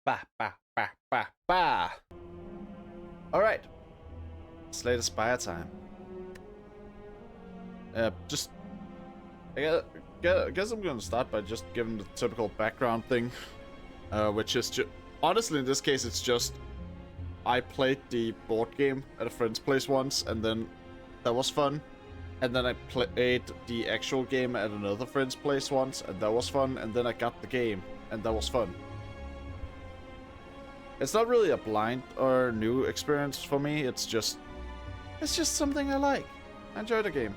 Bah, bah, bah, bah, bah. Alright. Slay the Spire time. Just... I guess I'm gonna start by just giving the typical background thing. Which is just... Honestly, in this case, it's just... I played the board game at a friend's place once, and then that was fun. And then I played the actual game at another friend's place once, and that was fun. And then I got the game, and that was fun. It's not really a blind or new experience for me. It's just something I like. I enjoy the game.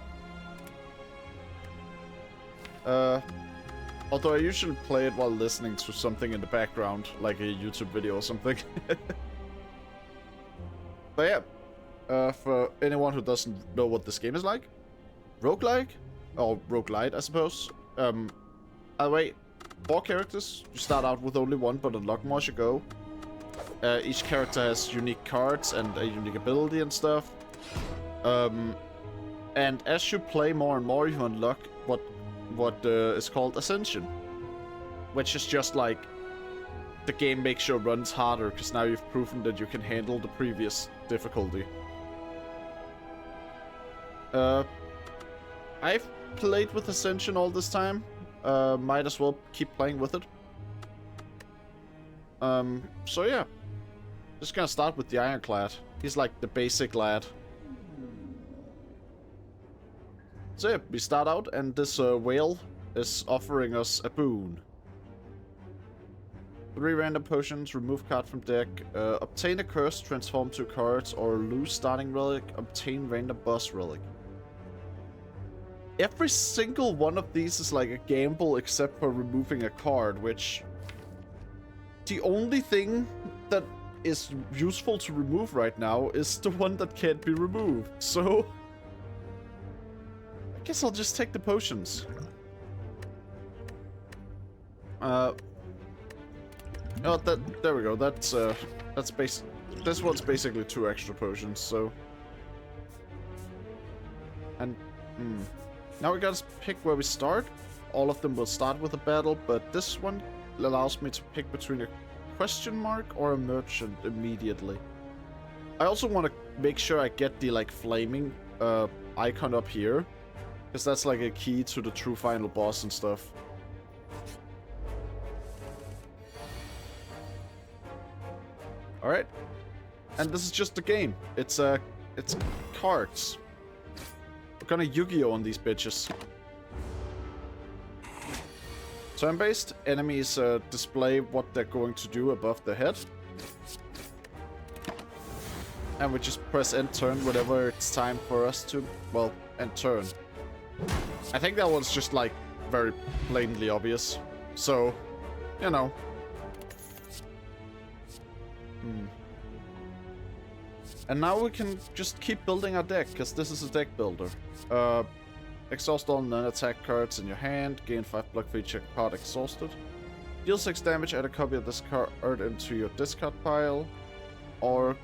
Although I usually play it while listening to something in the background, like a YouTube video or something. But yeah, for anyone who doesn't know what this game is like, roguelike, or roguelite, I suppose. By the way, 4 characters. You start out with only 1, but unlock more as you go. Each character has unique cards and a unique ability and stuff. And as you play more and more, you unlock what is called Ascension, which is just like the game makes your runs harder because now you've proven that you can handle the previous difficulty. I've played with Ascension all this time. Might as well keep playing with it. So yeah. Just gonna start with the Ironclad. He's like the basic lad. So yeah, we start out and this whale is offering us a boon. 3 random potions, remove card from deck, obtain a curse, transform 2 cards, or lose starting relic, obtain random boss relic. Every single one of these is like a gamble except for removing a card, which... The only thing that is useful to remove right now is the one that can't be removed, so... I guess I'll just take the potions. Oh, there we go, that's this one's basically 2 extra potions, so... And, now we gotta pick where we start. All of them will start with a battle, but this one allows me to pick between a question mark or a merchant immediately. I also want to make sure I get the like flaming icon up here, because that's like a key to the true final boss and stuff. Alright. And this is just the game. It's cards. We're gonna Yu-Gi-Oh on these bitches. Turn-based, enemies display what they're going to do above their head. And we just press end turn whenever it's time for us to, well, end turn. I think that one's just like very blatantly obvious. So, you know. And now we can just keep building our deck, because this is a deck builder. Exhaust all non-attack cards in your hand. Gain 5 block for each card exhausted. Deal 6 damage, add a copy of this card into your discard pile. Or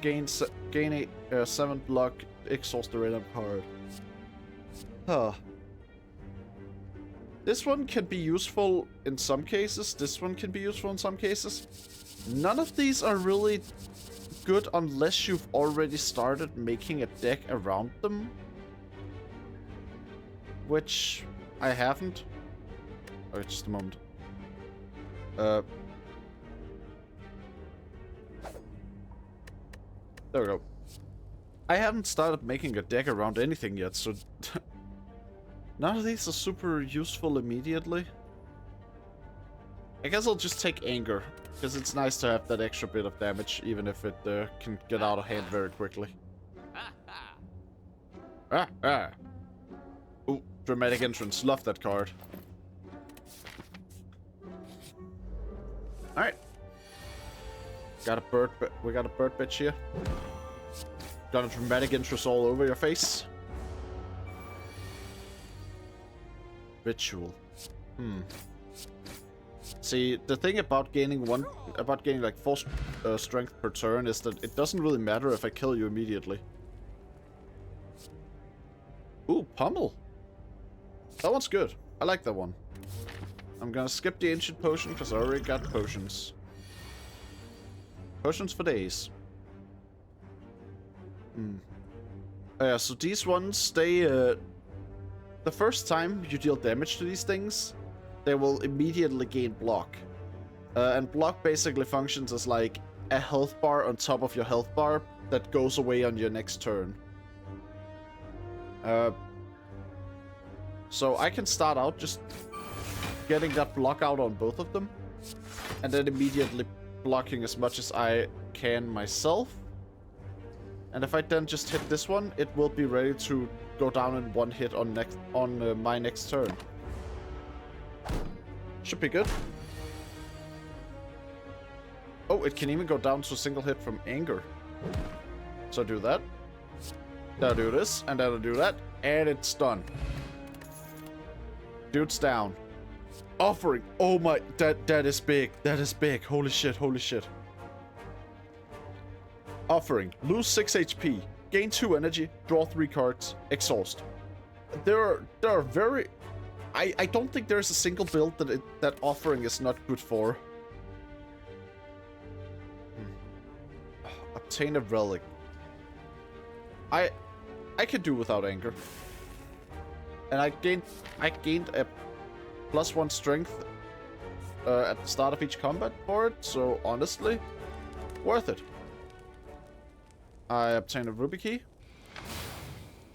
gain 7 block, exhaust a random card. Huh. This one can be useful in some cases. This one can be useful in some cases. None of these are really good unless you've already started making a deck around them. Which I haven't. Oh, just a moment. There we go. I haven't started making a deck around anything yet, so none of these are super useful immediately. I guess I'll just take Anger, because it's nice to have that extra bit of damage, even if it can get out of hand very quickly. Ooh, dramatic entrance. Love that card. Alright. Got a bird, we got a bird bitch here. Got a dramatic entrance all over your face. Ritual. See, the thing about gaining like 4 strength per turn is that it doesn't really matter if I kill you immediately. Ooh, Pummel. That one's good. I like that one. I'm gonna skip the ancient potion because I already got potions. Potions for days. Yeah, so these ones, they, the first time you deal damage to these things, they will immediately gain block. And block basically functions as like a health bar on top of your health bar that goes away on your next turn. So I can start out just getting that block out on both of them, and then immediately blocking as much as I can myself. And if I then just hit this one, it will be ready to go down in one hit on my next turn. Should be good. Oh, it can even go down to a single hit from anger. So do that. That'll do this, and that'll do that, and it's done. Dude's down. Offering. Oh my, that is big. That is big. Holy shit, holy shit. Offering. Lose 6 HP. Gain 2 energy. Draw 3 cards. Exhaust. There are very... I don't think there's a single build that offering is not good for. Obtain a relic. I could do without anger. And I gained a +1 strength at the start of each combat for it, so honestly, worth it. I obtained a ruby key.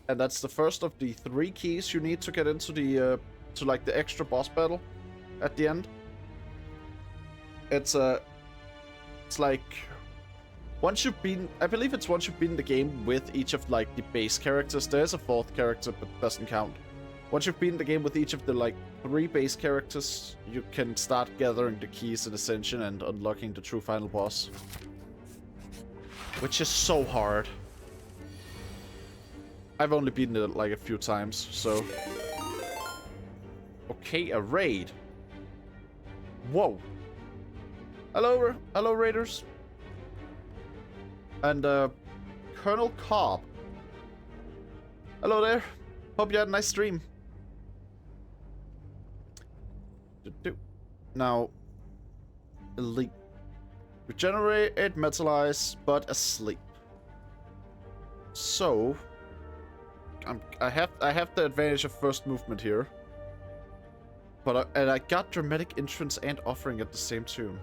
And that's the first of the 3 keys you need to get into the like the extra boss battle at the end. It's like once you've been, I believe it's once you've been the game with each of like the base characters. There's a 4th character, but doesn't count. Once you've been the game with each of the like 3 base characters, you can start gathering the keys in Ascension and unlocking the true final boss, which is so hard. I've only beaten it like a few times, so... Okay, a raid. Whoa. Hello raiders. And, Colonel Cobb. Hello there. Hope you had a nice stream. Now, elite. Regenerate, metalize, but asleep. So... I have the advantage of first movement here, but I got dramatic entrance and offering at the same time.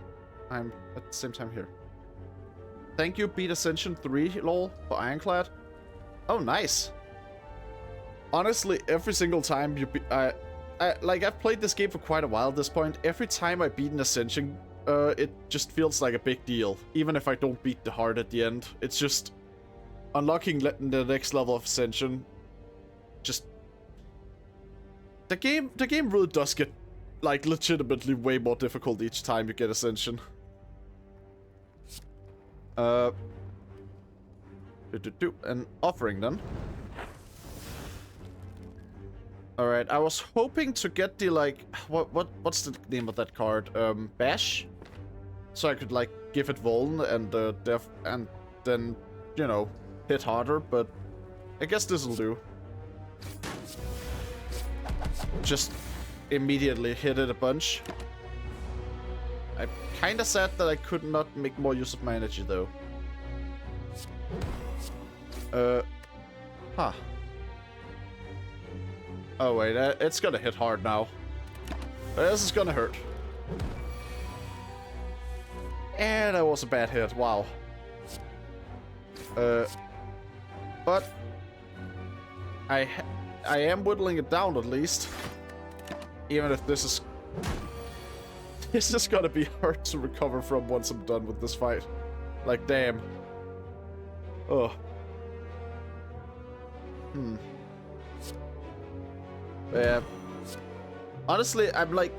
I'm at the same time here. Thank you, beat Ascension 3 lol for Ironclad. Oh, nice. Honestly, every single time you like I've played this game for quite a while at this point. Every time I beat an Ascension, it just feels like a big deal. Even if I don't beat the heart at the end, it's just unlocking the next level of Ascension. Just the game really does get like legitimately way more difficult each time you get Ascension. An offering then. Alright, I was hoping to get the like what's the name of that card? Bash? So I could like give it Vuln and def and then, you know, hit harder, but I guess this'll do. Just immediately hit it a bunch. I'm kinda sad that I could not make more use of my energy though. Huh. Oh wait, it's gonna hit hard now. This is gonna hurt. And that was a bad hit, wow. But I am whittling it down at least. Even if this is gonna be hard to recover from once I'm done with this fight. Like, damn. Oh. Yeah. Honestly, I'm like...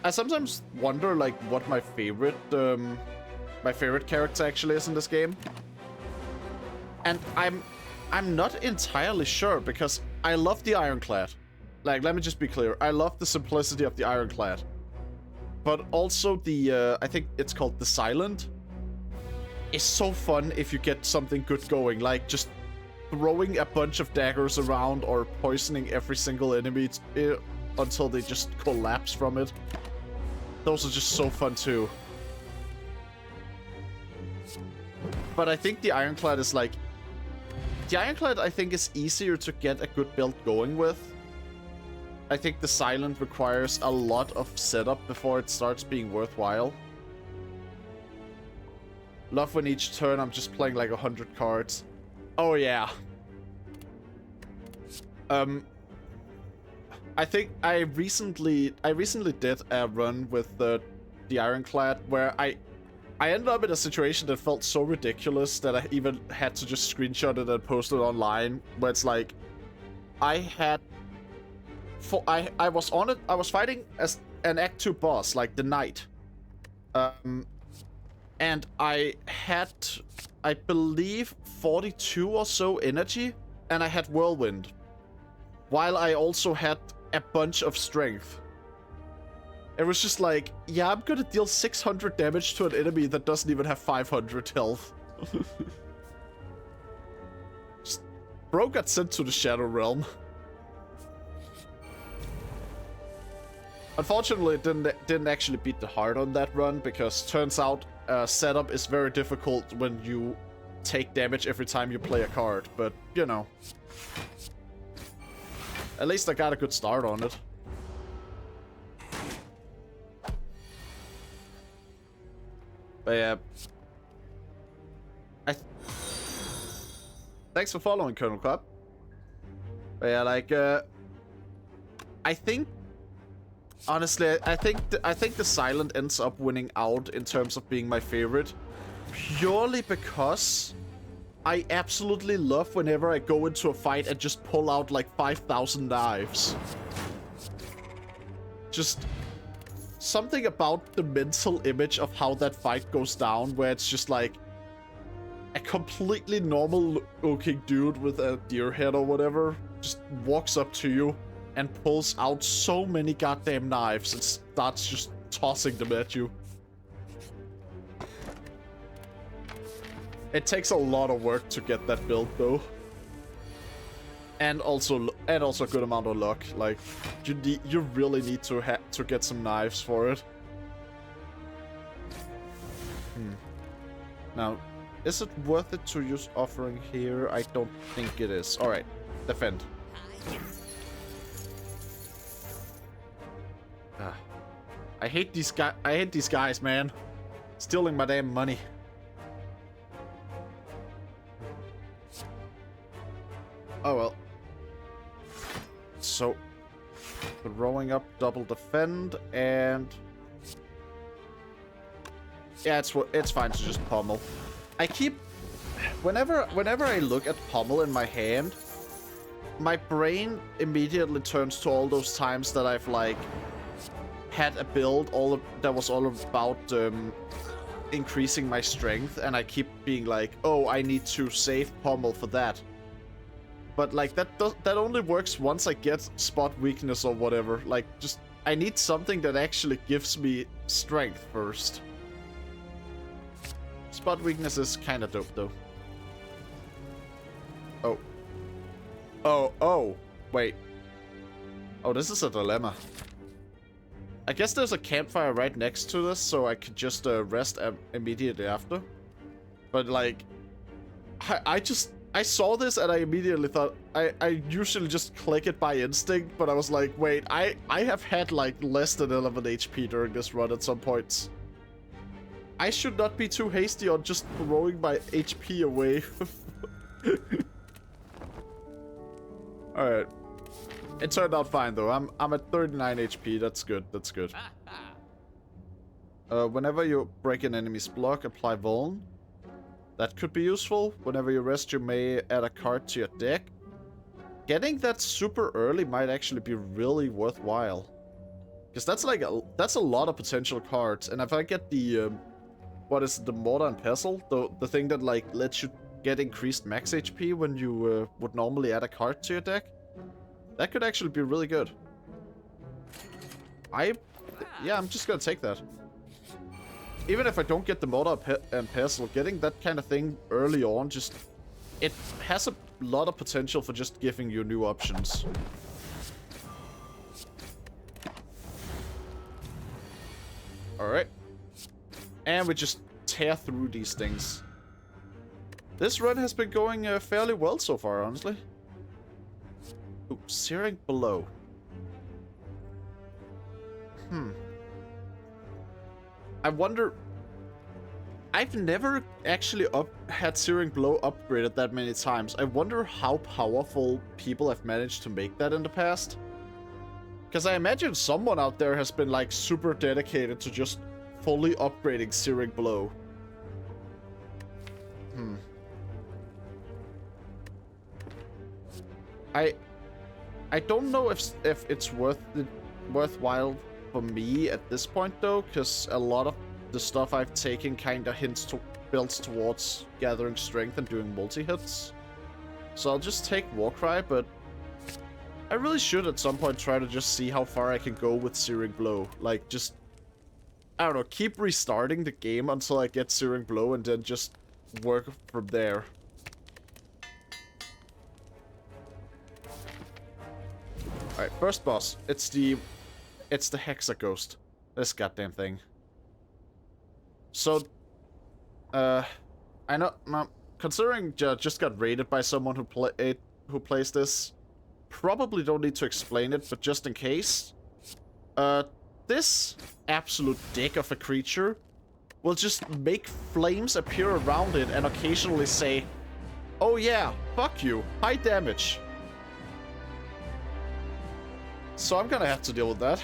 I sometimes wonder, like, what my favorite character actually is in this game. And I'm not entirely sure, because I love the Ironclad. Like, let me just be clear. I love the simplicity of the Ironclad. But also the, I think it's called the Silent. It's so fun if you get something good going. Like, just throwing a bunch of daggers around or poisoning every single enemy until they just collapse from it. Those are just so fun too. But I think the Ironclad is like... The Ironclad, I think, is easier to get a good build going with. I think the Silent requires a lot of setup before it starts being worthwhile. Love when each turn I'm just playing like 100 cards. Oh yeah. I think I recently did a run with the Ironclad where I ended up in a situation that felt so ridiculous that I even had to just screenshot it and post it online. Where it's like, I was fighting as an Act 2 boss, like the Knight. And I had, I believe, 42 or so energy, and I had Whirlwind. While I also had a bunch of strength. It was just like, yeah, I'm gonna deal 600 damage to an enemy that doesn't even have 500 health. Just, bro got sent to the Shadow Realm. Unfortunately, it didn't actually beat the heart on that run, because turns out setup is very difficult when you take damage every time you play a card, but, you know. At least I got a good start on it. But yeah. Thanks for following, Colonel Crab. But yeah, like, I think... Honestly, I think the Silent ends up winning out in terms of being my favorite. Purely because I absolutely love whenever I go into a fight and just pull out like 5,000 knives. Just something about the mental image of how that fight goes down, where it's just like a completely normal looking dude with a deer head or whatever just walks up to you and pulls out so many goddamn knives and starts just tossing them at you. It takes a lot of work to get that build though. And also a good amount of luck. Like, you really need to get some knives for it. Now, is it worth it to use offering here? I don't think it is. Alright, defend. I hate these guys, man. Stealing my damn money. Oh well. So, throwing up double defend, and yeah, it's fine to just pummel. I keep whenever I look at pummel in my hand, my brain immediately turns to all those times that I've like had a build that was all about increasing my strength, and I keep being like, oh, I need to save pummel for that. But like that only works once I get spot weakness or whatever. Like, just I need something that actually gives me strength first. Spot weakness is kind of dope though. Oh, wait. Oh, this is a dilemma. I guess there's a campfire right next to this, so I could just rest immediately after. But like, I saw this and I immediately thought, I usually just click it by instinct, but I was like, wait, I have had like less than 11 HP during this run at some points. I should not be too hasty on just throwing my HP away. Alright. It turned out fine though. I'm at 39 HP. That's good. That's good. Whenever you break an enemy's block, apply Vuln. That could be useful. Whenever you rest, you may add a card to your deck. Getting that super early might actually be really worthwhile. Because that's like that's a lot of potential cards. And if I get the what is it, the Mortar and Pestle, the thing that like lets you get increased max HP when you would normally add a card to your deck, that could actually be really good. Yeah, I'm just gonna take that. Even if I don't get the Mortar and Pestle, getting that kind of thing early on, just... It has a lot of potential for just giving you new options. Alright. And we just tear through these things. This run has been going fairly well so far, honestly. Ooh, searing below. I wonder... I've never actually had Searing Blow upgraded that many times. I wonder how powerful people have managed to make that in the past. Because I imagine someone out there has been like super dedicated to just fully upgrading Searing Blow. I don't know if it's worthwhile for me at this point though, because a lot of the stuff I've taken kinda builds towards gathering strength and doing multi-hits. So I'll just take Warcry, but I really should at some point try to just see how far I can go with Searing Blow. Like, just, I don't know, keep restarting the game until I get Searing Blow and then just work from there. Alright, first boss. It's the Hexa Ghost. This goddamn thing. So, I know, considering just got raided by someone who plays this, probably don't need to explain it, but just in case, this absolute dick of a creature will just make flames appear around it and occasionally say, "Oh yeah, fuck you, high damage." So I'm gonna have to deal with that.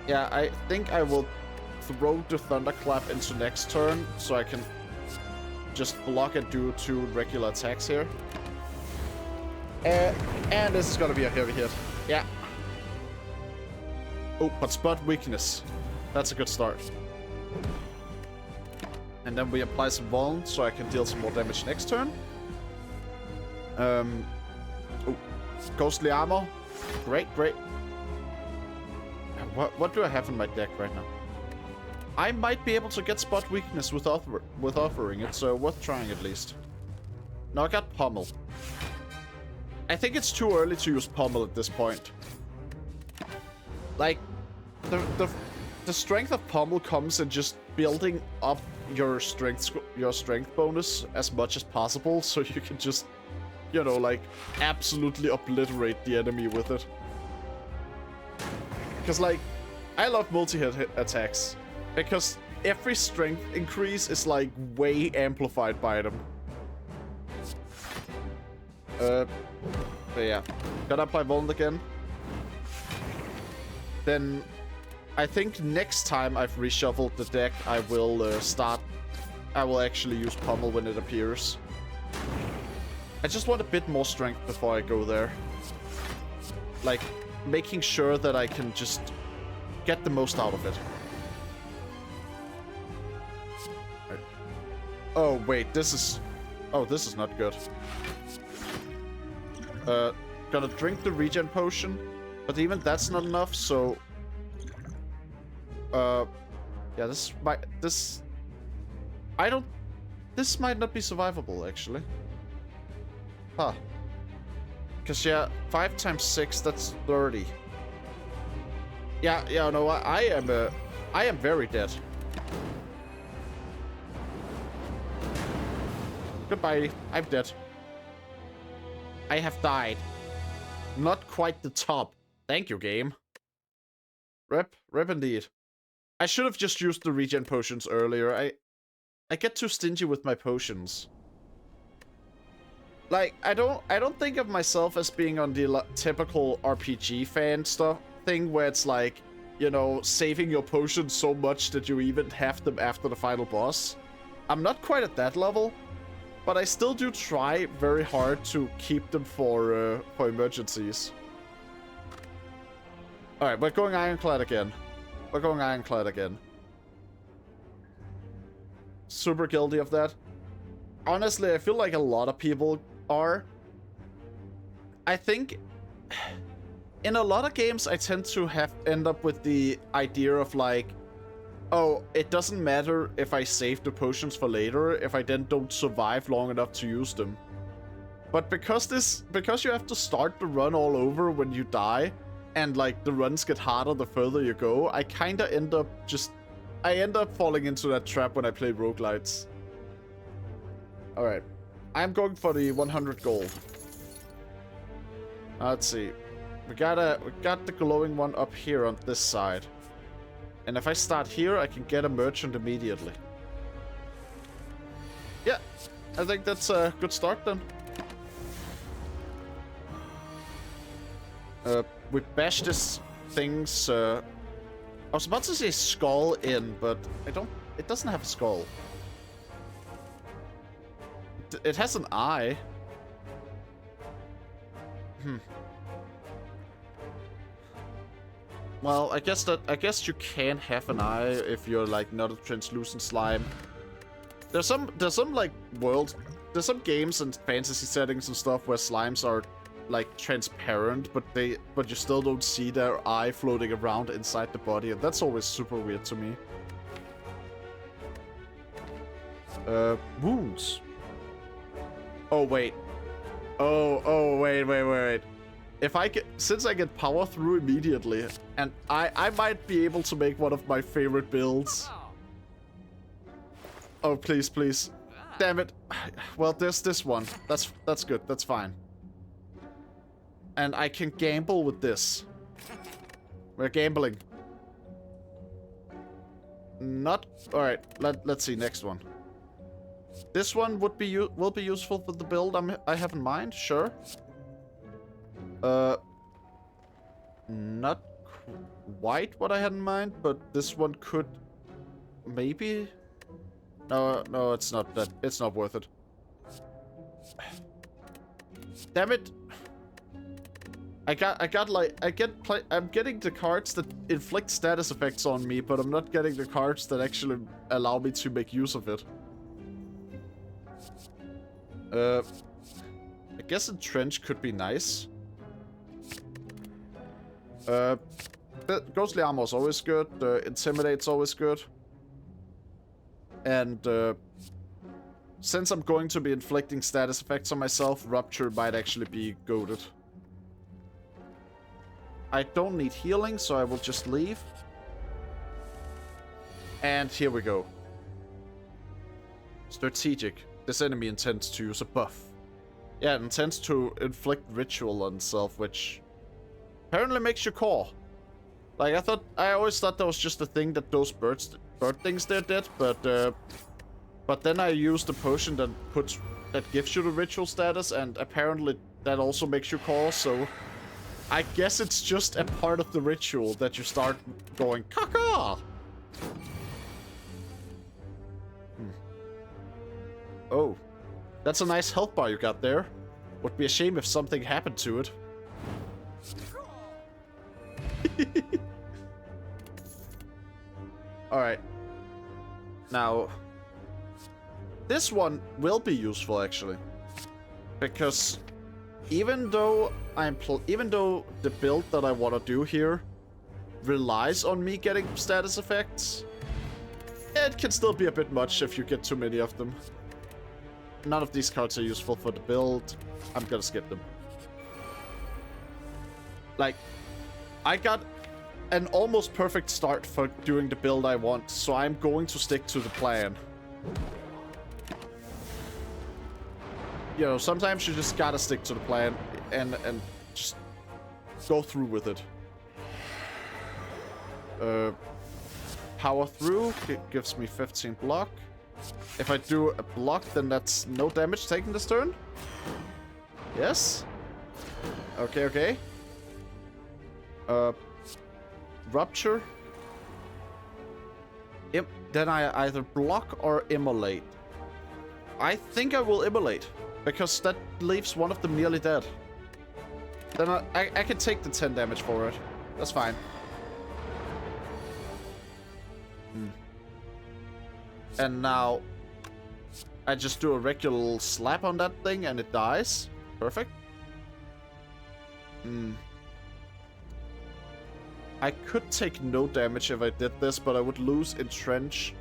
Yeah, I think I will throw the Thunderclap into next turn, so I can just block and do 2 regular attacks here. And this is gonna be a heavy hit. Yeah. Oh, but spot weakness. That's a good start. And then we apply some Vuln, so I can deal some more damage next turn. Oh, Ghostly Armor. Great, great. What do I have in my deck right now? I might be able to get spot weakness with offering it, so worth trying at least. No, I got Pummel. I think it's too early to use Pummel at this point. Like, the strength of Pummel comes in just building up your strength bonus as much as possible, so you can just, you know, like, absolutely obliterate the enemy with it. Because, like, I love multi-hit attacks. Because every strength increase is, like, way amplified by them. But yeah. Got up by Vuln again. Then, I think next time I've reshuffled the deck, I will actually use Pummel when it appears. I just want a bit more strength before I go there. Like, making sure that I can just get the most out of it. Right. Oh, wait, this is not good. Gonna drink the regen potion, but even that's not enough, so... yeah, this might not be survivable, actually. Huh. Because, yeah, 5 times 6, that's 30. Yeah, no, I am very dead. Goodbye, I'm dead. I have died. Not quite the top. Thank you, game. Rip indeed. I should have just used the regen potions earlier. I get too stingy with my potions. Like, I don't think of myself as being on the typical RPG fan thing where it's like, you know, saving your potions so much that you even have them after the final boss. I'm not quite at that level, but I still do try very hard to keep them for emergencies. Alright, we're going Ironclad again. We're going Ironclad again. Super guilty of that. Honestly, I feel like a lot of people are. I think in a lot of games I tend to end up with the idea of like, oh, it doesn't matter if I save the potions for later if I then don't survive long enough to use them. But because you have to start the run all over when you die, and like the runs get harder the further you go, I kinda end up just I end up falling into that trap when I play roguelites. Alright. I'm going for the 100 gold. Let's see. We got the glowing one up here on this side. And if I start here, I can get a merchant immediately. Yeah, I think that's a good start then. We bash this thing's... I was about to say skull in, but it doesn't have a skull. It has an eye. Well, I guess you can have an eye if you're like not a translucent slime. There's some like there's some games and fantasy settings and stuff where slimes are like transparent, but you still don't see their eye floating around inside the body, and that's always super weird to me. Wounds. Oh wait. Oh wait. If I get, since I get power through immediately, and I might be able to make one of my favorite builds. Oh please. Damn it. Well, there's this one. That's good. That's fine. And I can gamble with this. We're gambling. Not alright. Let's see next one. This one will be useful for the build I have in mind. Sure. Not quite what I had in mind, but this one could maybe. No, it's not that. It's not worth it. Damn it. I'm getting the cards that inflict status effects on me, but I'm not getting the cards that actually allow me to make use of it. I guess Entrench could be nice. Ghostly Armor is always good. Intimidate's always good. And since I'm going to be inflicting status effects on myself, Rupture might actually be goated. I don't need healing, so I will just leave. And here we go. Strategic. This enemy intends to use a buff. Yeah, it intends to inflict ritual on itself, which apparently makes you core. Like, I always thought that was just a thing that those bird things there did, but then I used the potion that gives you the ritual status, and apparently that also makes you core, so I guess it's just a part of the ritual that you start going caca. Oh, that's a nice health bar you got there. Would be a shame if something happened to it. Alright. Now, this one will be useful actually. Because even though the build that I want to do here relies on me getting status effects, it can still be a bit much if you get too many of them. None of these cards are useful for the build. I'm gonna skip them. Like, I got an almost perfect start for doing the build I want, so I'm going to stick to the plan. You know, sometimes you just gotta stick to the plan and just go through with it. Power through gives me 15 block. If I do a block, then that's no damage taken this turn. Yes. Okay. Rupture. Then I either block or immolate. I think I will immolate, because that leaves one of them nearly dead. Then I can take the 10 damage for it. That's fine. And now I just do a regular slap on that thing and it dies. Perfect. I could take no damage if I did this, but I would lose Entrench.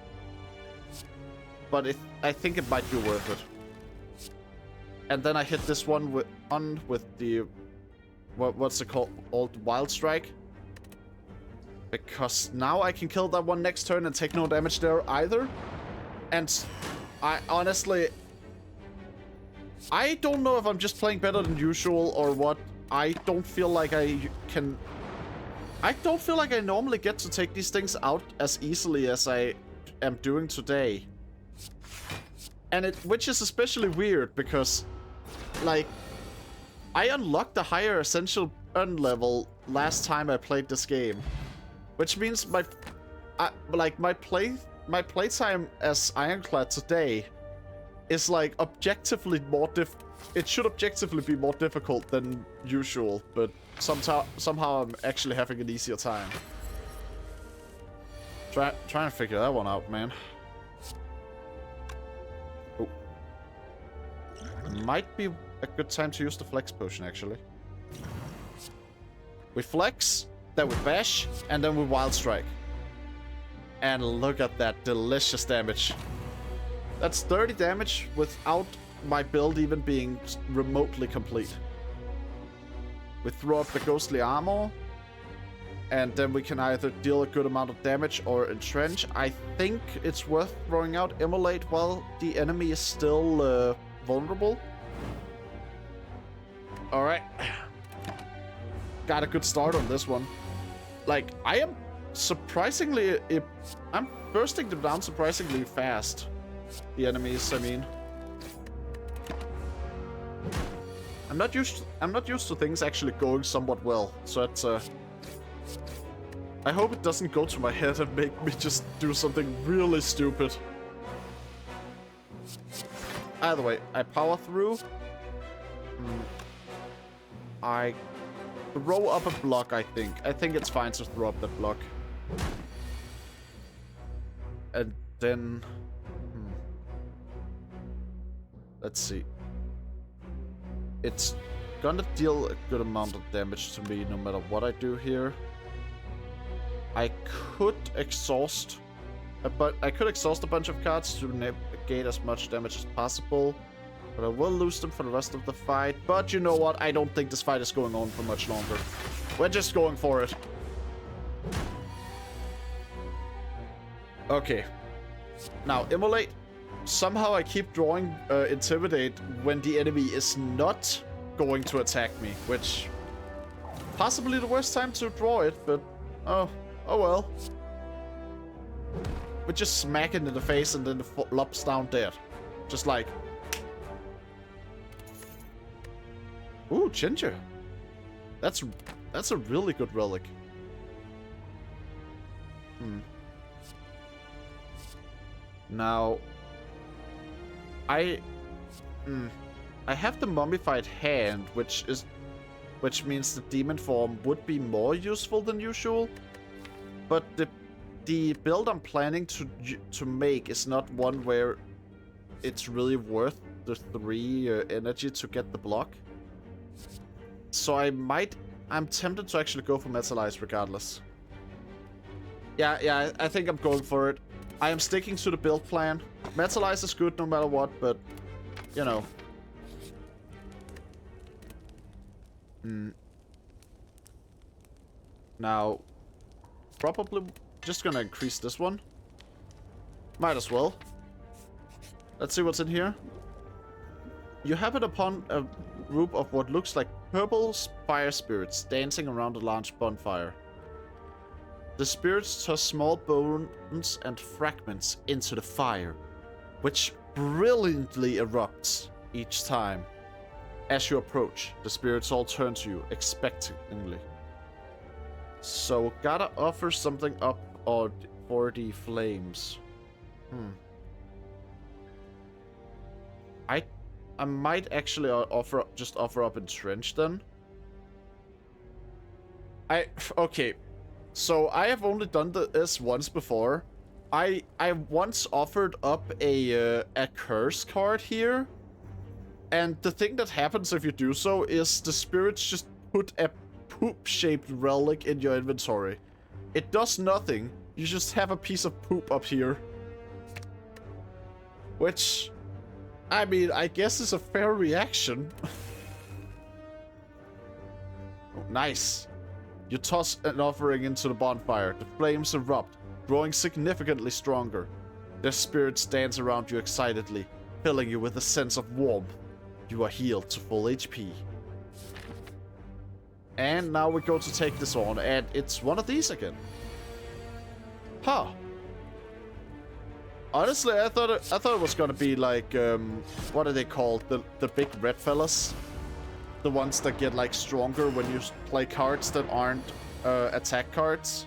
But I think it might be worth it. And then I hit this one with the... What's it called? Old Wild Strike. Because now I can kill that one next turn and take no damage there either. And I honestly... I don't know if I'm just playing better than usual or what. I don't feel like I can... I don't feel like I normally get to take these things out as easily as I am doing today. And which is especially weird because, like, I unlocked a higher essential burn level last time I played this game. Which means my playtime as Ironclad today is like objectively more it should objectively be more difficult than usual, but somehow I'm actually having an easier time. Trying to figure that one out, man. Oh. Might be a good time to use the flex potion, actually. We flex, then we bash, and then we wild strike. And look at that delicious damage. That's 30 damage without my build even being remotely complete. We throw up the ghostly armor, and then we can either deal a good amount of damage or entrench. I think it's worth throwing out Immolate while the enemy is still vulnerable. Alright. Got a good start on this one. Like, I am surprisingly... I'm bursting them down surprisingly fast. The enemies, I mean. I'm not used to things actually going somewhat well, so it's I hope it doesn't go to my head and make me just do something really stupid. Either way, I power through. I throw up a block, I think. I think it's fine to throw up that block. And then... Let's see. It's gonna deal a good amount of damage to me no matter what I do here. I could exhaust a bunch of cards to negate as much damage as possible, but I will lose them for the rest of the fight. But you know what? I don't think this fight is going on for much longer. We're just going for it. Okay. Now, Immolate. Somehow I keep drawing Intimidate when the enemy is not going to attack me, which... Possibly the worst time to draw it, but... Oh well. We just smack it in the face and then it flops down dead. Just like... Ooh, Ginger. That's a really good relic. Now... I have the mummified hand, which means the demon form would be more useful than usual. But the build I'm planning to make is not one where it's really worth the 3 energy to get the block. So I'm tempted to actually go for Metalize regardless. Yeah, I think I'm going for it. I am sticking to the build plan. Metalize is good no matter what, but, you know. Now, probably just gonna increase this one. Might as well. Let's see what's in here. You happen upon a group of what looks like purple fire spirits dancing around a large bonfire. The spirits toss small bones and fragments into the fire, which brilliantly erupts each time. As you approach, the spirits all turn to you expectantly. So, gotta offer something up for the flames. I might actually just offer up Entrench then. Okay. So, I have only done this once before. I once offered up a curse card here. And the thing that happens if you do so is the spirits just put a poop-shaped relic in your inventory. It does nothing. You just have a piece of poop up here. Which, I mean, I guess is a fair reaction. Oh, nice. You toss an offering into the bonfire. The flames erupt, growing significantly stronger. Their spirits dance around you excitedly, filling you with a sense of warmth. You are healed to full HP. And now we go to take this on, and it's one of these again. Huh. Honestly, I thought it was gonna be like, what are they called? The big red fellas? The ones that get like stronger when you play cards that aren't attack cards.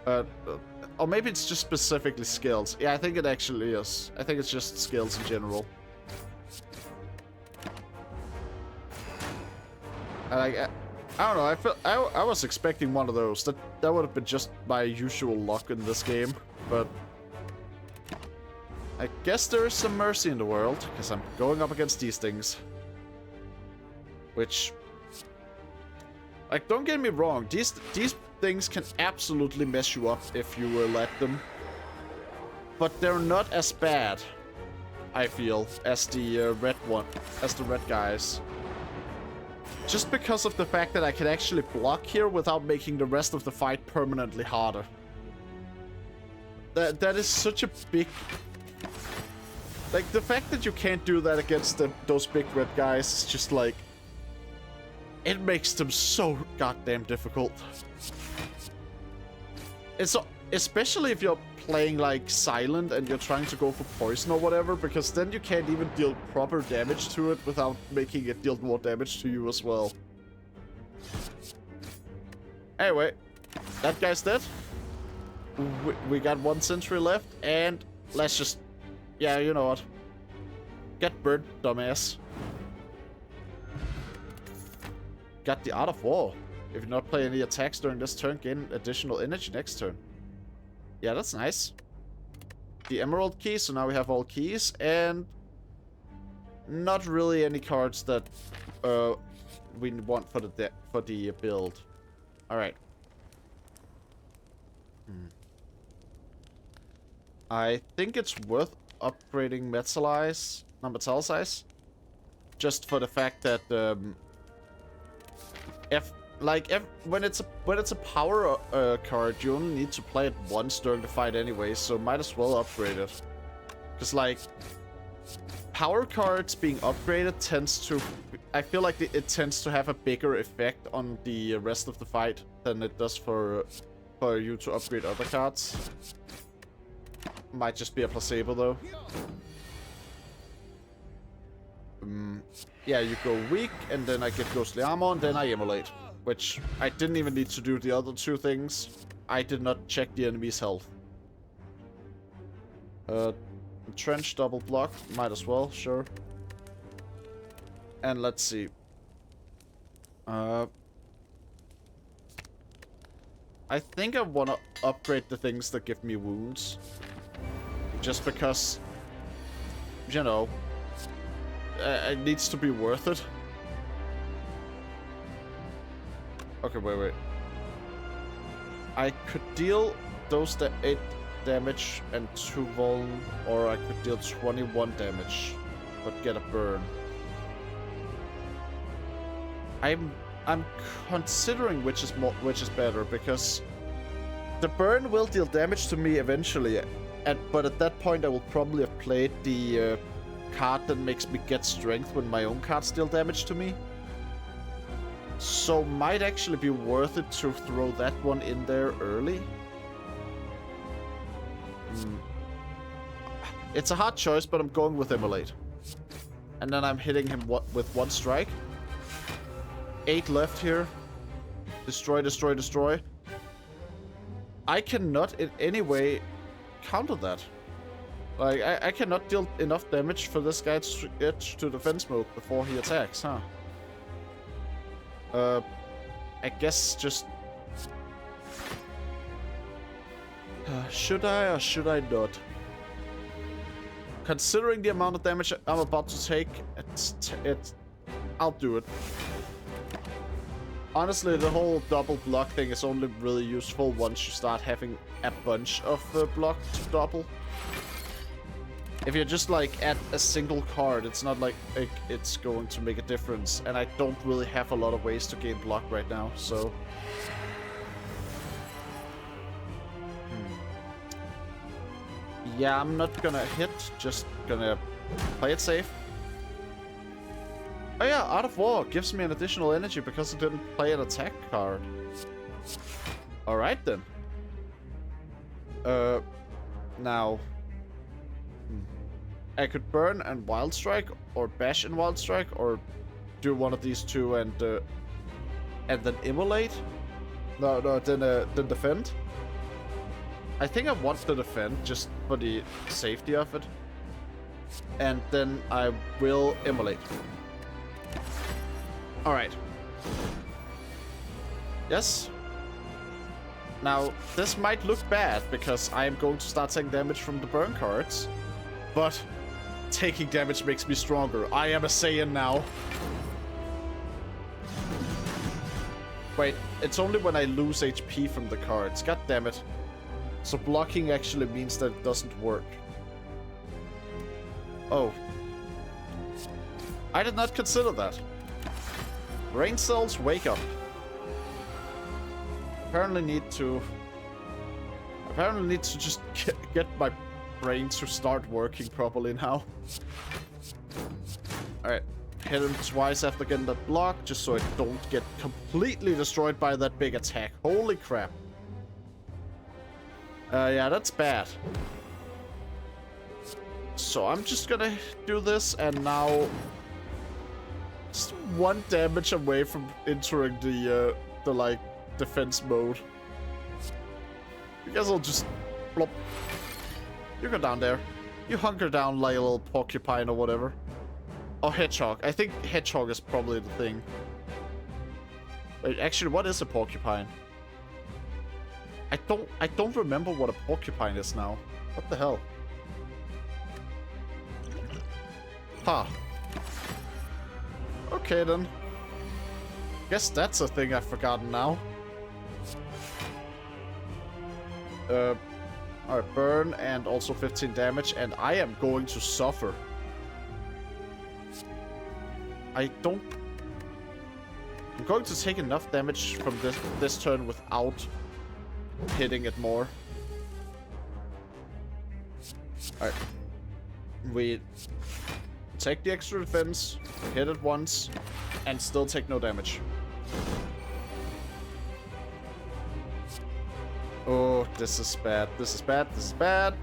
Or maybe it's just specifically skills. Yeah, I think it actually is. I think it's just skills in general. I don't know. I was expecting one of those. That would have been just my usual luck in this game, but I guess there is some mercy in the world because I'm going up against these things. Which, like, don't get me wrong. These things can absolutely mess you up if you let them, but they're not as bad, I feel, as the red guys. Just because of the fact that I can actually block here without making the rest of the fight permanently harder. That is such a big... Like, the fact that you can't do that against those big red guys is just like... It makes them so goddamn difficult. It's especially if you're playing like silent and you're trying to go for poison or whatever, because then you can't even deal proper damage to it without making it deal more damage to you as well. Anyway, that guy's dead. We got 1 sentry left, and let's just... Yeah, you know what? Get burned, dumbass. Got the Art of War. If you not play any attacks during this turn, gain additional energy next turn. Yeah, that's nice. The Emerald key, so now we have all keys, and not really any cards that we want for the build. All right. I think it's worth upgrading Metallsize, just for the fact that when it's a power card, you only need to play it once during the fight anyway, so might as well upgrade it. Because like power cards being upgraded tends to, I feel like it tends to have a bigger effect on the rest of the fight than it does for you to upgrade other cards. Might just be a placebo though. Yeah, you go weak, and then I get ghostly armor, and then I immolate. Which I didn't even need to do the other two things. I did not check the enemy's health. Trench double block, might as well, sure. And let's see. I think I want to upgrade the things that give me wounds. Just because, you know, it needs to be worth it. Okay, wait. I could deal those 8 damage and 2 vuln, or I could deal 21 damage, but get a burn. I'm considering which is better, because the burn will deal damage to me eventually, but at that point I will probably have played the card that makes me get strength when my own cards deal damage to me. So might actually be worth it to throw that one in there early. It's a hard choice, but I'm going with Immolate. And then I'm hitting him with 1 strike. 8 left here. Destroy, destroy, destroy. I cannot in any way counter that. Like, I cannot deal enough damage for this guy to get to defense mode before he attacks, huh? I guess just... should I or should I not? Considering the amount of damage I'm about to take, I'll do it. Honestly, the whole double block thing is only really useful once you start having a bunch of block to double. If you're just like at a single card, it's not like it's going to make a difference. And I don't really have a lot of ways to gain block right now, so... Yeah, I'm not gonna hit, just gonna play it safe. Oh yeah, Art of War gives me an additional energy because I didn't play an attack card. Alright then. Now... I could burn and Wild Strike, or bash and Wild Strike, or do one of these two and then immolate. No, then defend. I think I want to defend just for the safety of it, and then I will immolate. All right. Yes. Now this might look bad because I am going to start taking damage from the burn cards, but taking damage makes me stronger. I am a Saiyan now. Wait, it's only when I lose HP from the cards. God damn it. So blocking actually means that it doesn't work. Oh. I did not consider that. Brain cells, wake up. Apparently need to just get my brain to start working properly now. Alright. Hit him twice after getting that block, just so I don't get completely destroyed by that big attack. Holy crap. Yeah, that's bad. So I'm just gonna do this, and now... just 1 damage away from entering the like, defense mode. I guess I'll just... plop. You go down there. You hunker down like a little porcupine or whatever. Or hedgehog. I think hedgehog is probably the thing. Wait, actually, what is a porcupine? I don't remember what a porcupine is now. What the hell? Ha. Okay then. Guess that's a thing I've forgotten now. Alright, burn and also 15 damage, and I am going to suffer. I'm going to take enough damage from this turn without hitting it more. Alright. We take the extra defense, hit it once, and still take no damage. Oh, this is bad. This is bad. This is bad.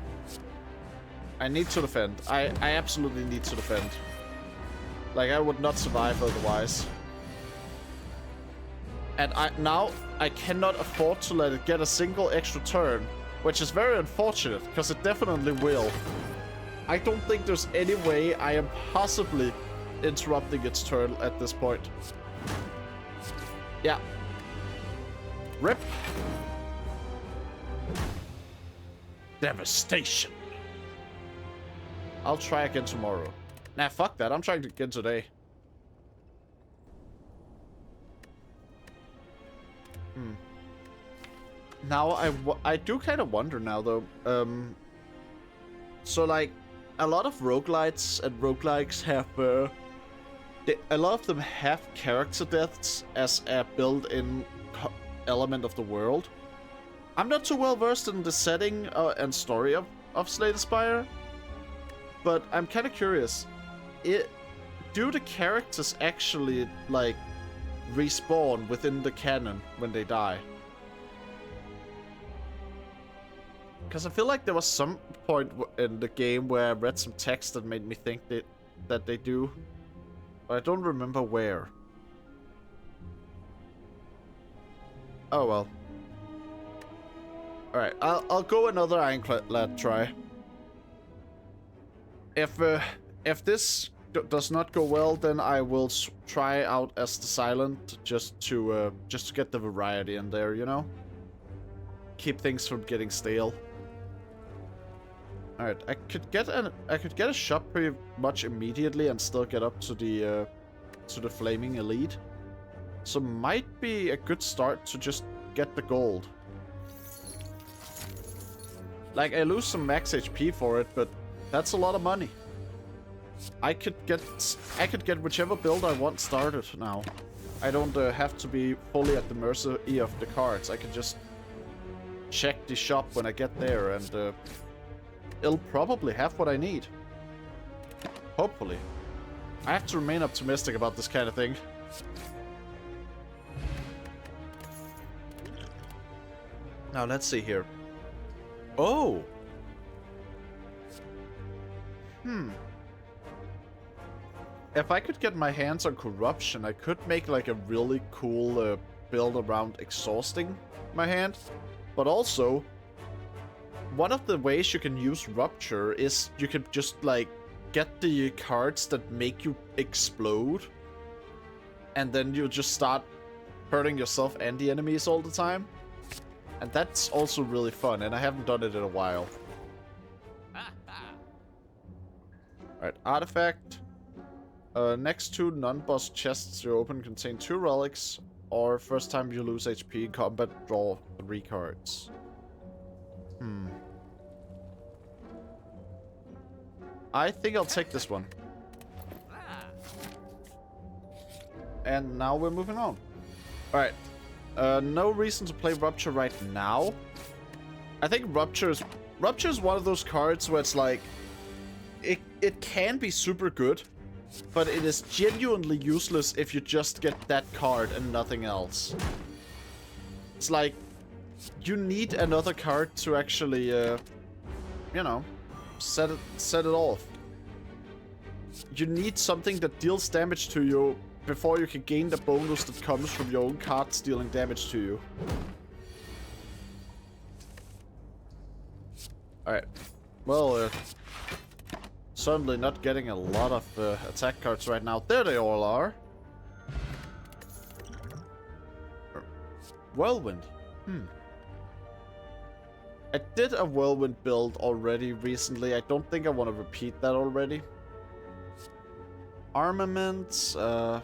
I need to defend. I absolutely need to defend. Like, I would not survive otherwise. And now I cannot afford to let it get a single extra turn, which is very unfortunate, because it definitely will. I don't think there's any way I am possibly interrupting its turn at this point. Yeah. Rip. Devastation. I'll try again tomorrow. Nah, fuck that. I'm trying again today. Now, I do kind of wonder now, though. So, like, a lot of roguelites and roguelikes have... a lot of them have character deaths as a built-in element of the world. I'm not too well versed in the setting and story of Slay the Spire, but I'm kind of curious. Do the characters actually, like, respawn within the canon when they die? Because I feel like there was some point in the game where I read some text that made me think that they do, but I don't remember where. Oh well. Alright, I'll go another Ironclad try. If this does not go well, then I will try out as the Silent just to get the variety in there, you know? Keep things from getting stale. Alright, I could get a shot pretty much immediately and still get up to the Flaming Elite. So might be a good start to just get the gold. Like, I lose some max HP for it, but That's a lot of money. I could get whichever build I want started now. I don't have to be fully at the mercy of the cards. I can just check the shop when I get there, and it'll probably have what I need. Hopefully. I have to remain optimistic about this kind of thing. Now, let's see here. Oh! If I could get my hands on corruption, I could make like a really cool build around exhausting my hand. But also, one of the ways you can use rupture is you can just like get the cards that make you explode. And then you just start hurting yourself and the enemies all the time. And that's also really fun, and I haven't done it in a while. Alright, artifact. Next two non-boss chests you open contain 2 relics, or first time you lose HP in combat, draw 3 cards. I think I'll take this one. And now we're moving on. Alright. No reason to play Rupture right now. I think Rupture is one of those cards where it's like... It can be super good, but it is genuinely useless if you just get that card and nothing else. It's like... You need another card to actually, you know, set it off. You need something that deals damage to you before you can gain the bonus that comes from your own cards dealing damage to you. Alright. Well, certainly not getting a lot of attack cards right now. There they all are. Whirlwind. I did a Whirlwind build already recently. I don't think I want to repeat that already. Armaments, I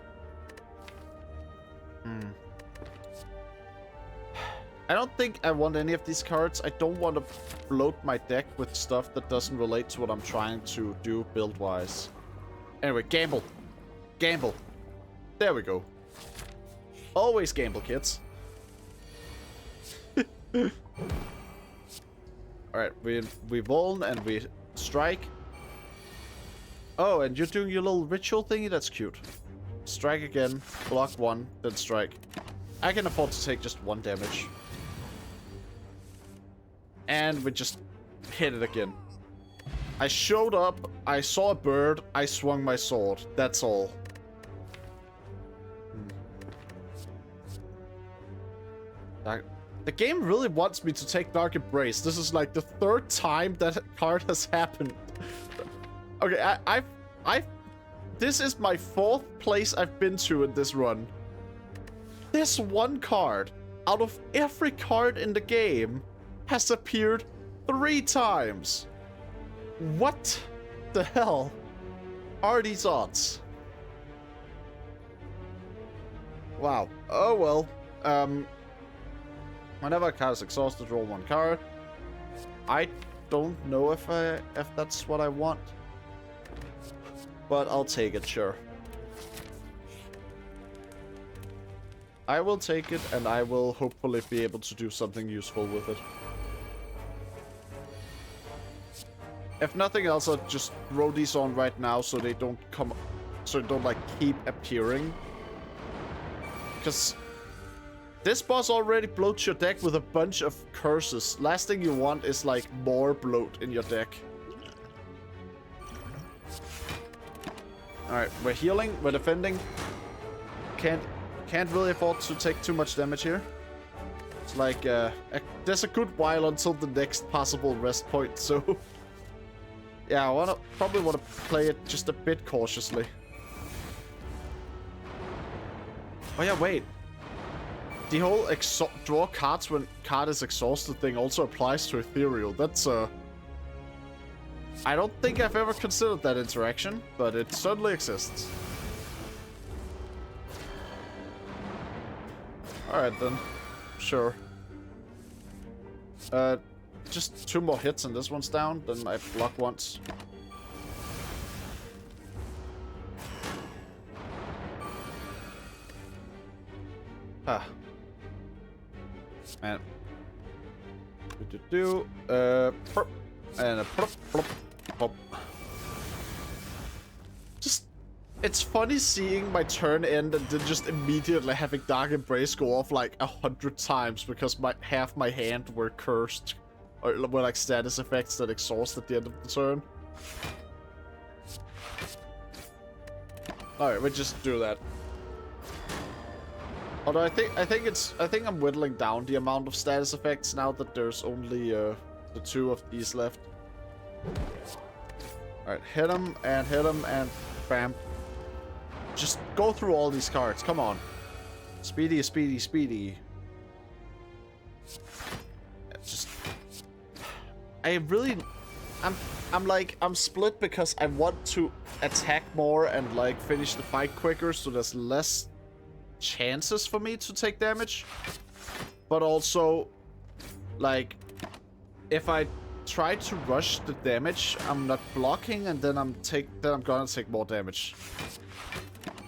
don't think I want any of these cards. I don't want to bloat my deck with stuff that doesn't relate to what I'm trying to do build-wise. Anyway, gamble. Gamble. There we go. Always gamble, kids. Alright, we roll and we strike. Oh, and you're doing your little ritual thingy? That's cute. Strike again, block 1, then strike. I can afford to take just 1 damage. And we just hit it again. I showed up, I saw a bird, I swung my sword. That's all. The game really wants me to take Dark Embrace. This is like the 3rd time that card has happened. Okay, this is my 4th place I've been to in this run. This one card, out of every card in the game, has appeared 3 times. What the hell are these odds? Wow. Oh well. Whenever a card is exhausted, draw 1 card. I don't know if that's what I want. But I'll take it, sure. I will take it, and I will hopefully be able to do something useful with it. If nothing else, I'll just throw these on right now so they don't come... So they don't, like, keep appearing. Because... this boss already bloats your deck with a bunch of curses. Last thing you want is, like, more bloat in your deck. Alright, we're healing, we're defending. Can't really afford to take too much damage here. It's like, there's a good while until the next possible rest point, so... yeah, I probably want to play it just a bit cautiously. Oh yeah, wait. The whole draw cards when card is exhausted thing also applies to Ethereal. That's, I don't think I've ever considered that interaction, but it certainly exists. Alright then. Sure. Just 2 more hits and this one's down, then I block once. Ah. And prop, and a prop, prop, prop. Just, it's funny seeing my turn end and then just immediately having Dark Embrace go off like 100 times because half my hand were cursed, or were like status effects that exhaust at the end of the turn. All right, we just do that. Although I think I'm whittling down the amount of status effects now that there's only the 2 of these left. Alright, hit him and bam. Just go through all these cards, come on. Speedy, speedy, speedy. Just I'm split because I want to attack more and like finish the fight quicker so there's less chances for me to take damage, but also like if I try to rush the damage, I'm not blocking, and then I'm gonna take more damage.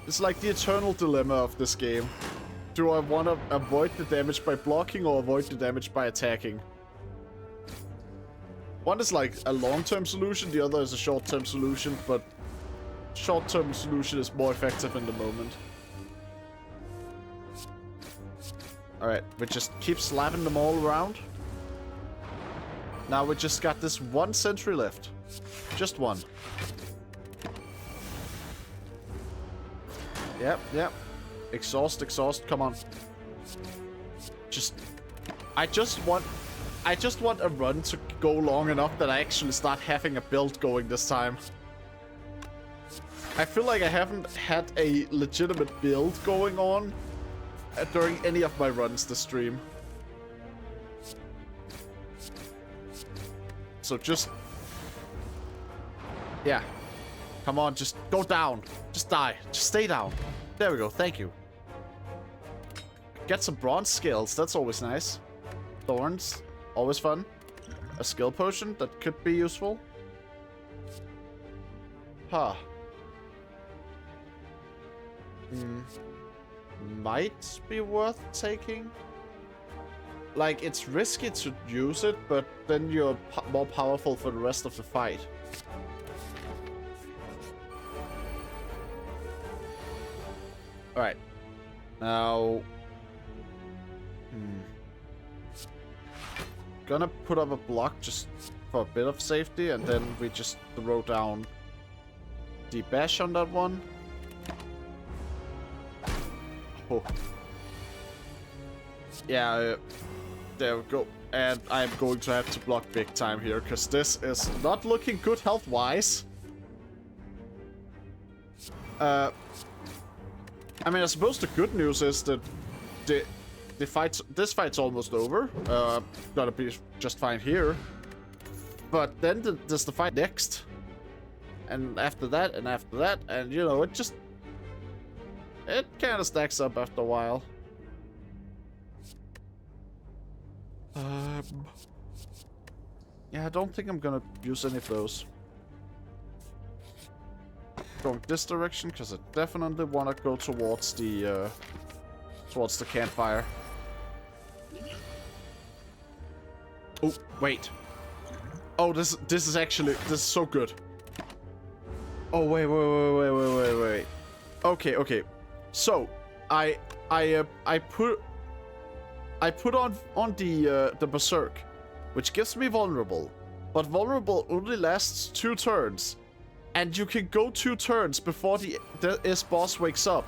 It's like the eternal dilemma of this game. Do I want to avoid the damage by blocking or avoid the damage by attacking? One is like a long-term solution, the other is a short-term solution, but short-term solution is more effective in the moment. Alright, we just keep slapping them all around. Now we just got this 1 sentry left. Just 1. Yep, yep. Exhaust, exhaust, come on. I just want a run to go long enough that I actually start having a build going this time. I feel like I haven't had a legitimate build going on during any of my runs this stream. So just... yeah. Come on, just go down. Just die. Just stay down. There we go, thank you. Get some bronze skills, that's always nice. Thorns, always fun. A skill potion, that could be useful. Huh. Might be worth taking. Like, it's risky to use it, but then you're more powerful for the rest of the fight. Alright. Now... gonna put up a block just for a bit of safety, and then we just throw down the bash on that one. Oh. Yeah, there we go. And I'm going to have to block big time here, because this is not looking good health-wise. I mean, I suppose the good news is that this fight's almost over. Gonna be just fine here. But then there's the fight next. And after that, and you know, it kind of stacks up after a while. Yeah, I don't think I'm gonna use any of those. Going this direction because I definitely want to go towards the campfire. Oh wait. Oh, this is so good. Oh wait. Okay. So I put on the berserk, which gives me vulnerable, but vulnerable only lasts 2 turns. And you can go 2 turns before this boss wakes up.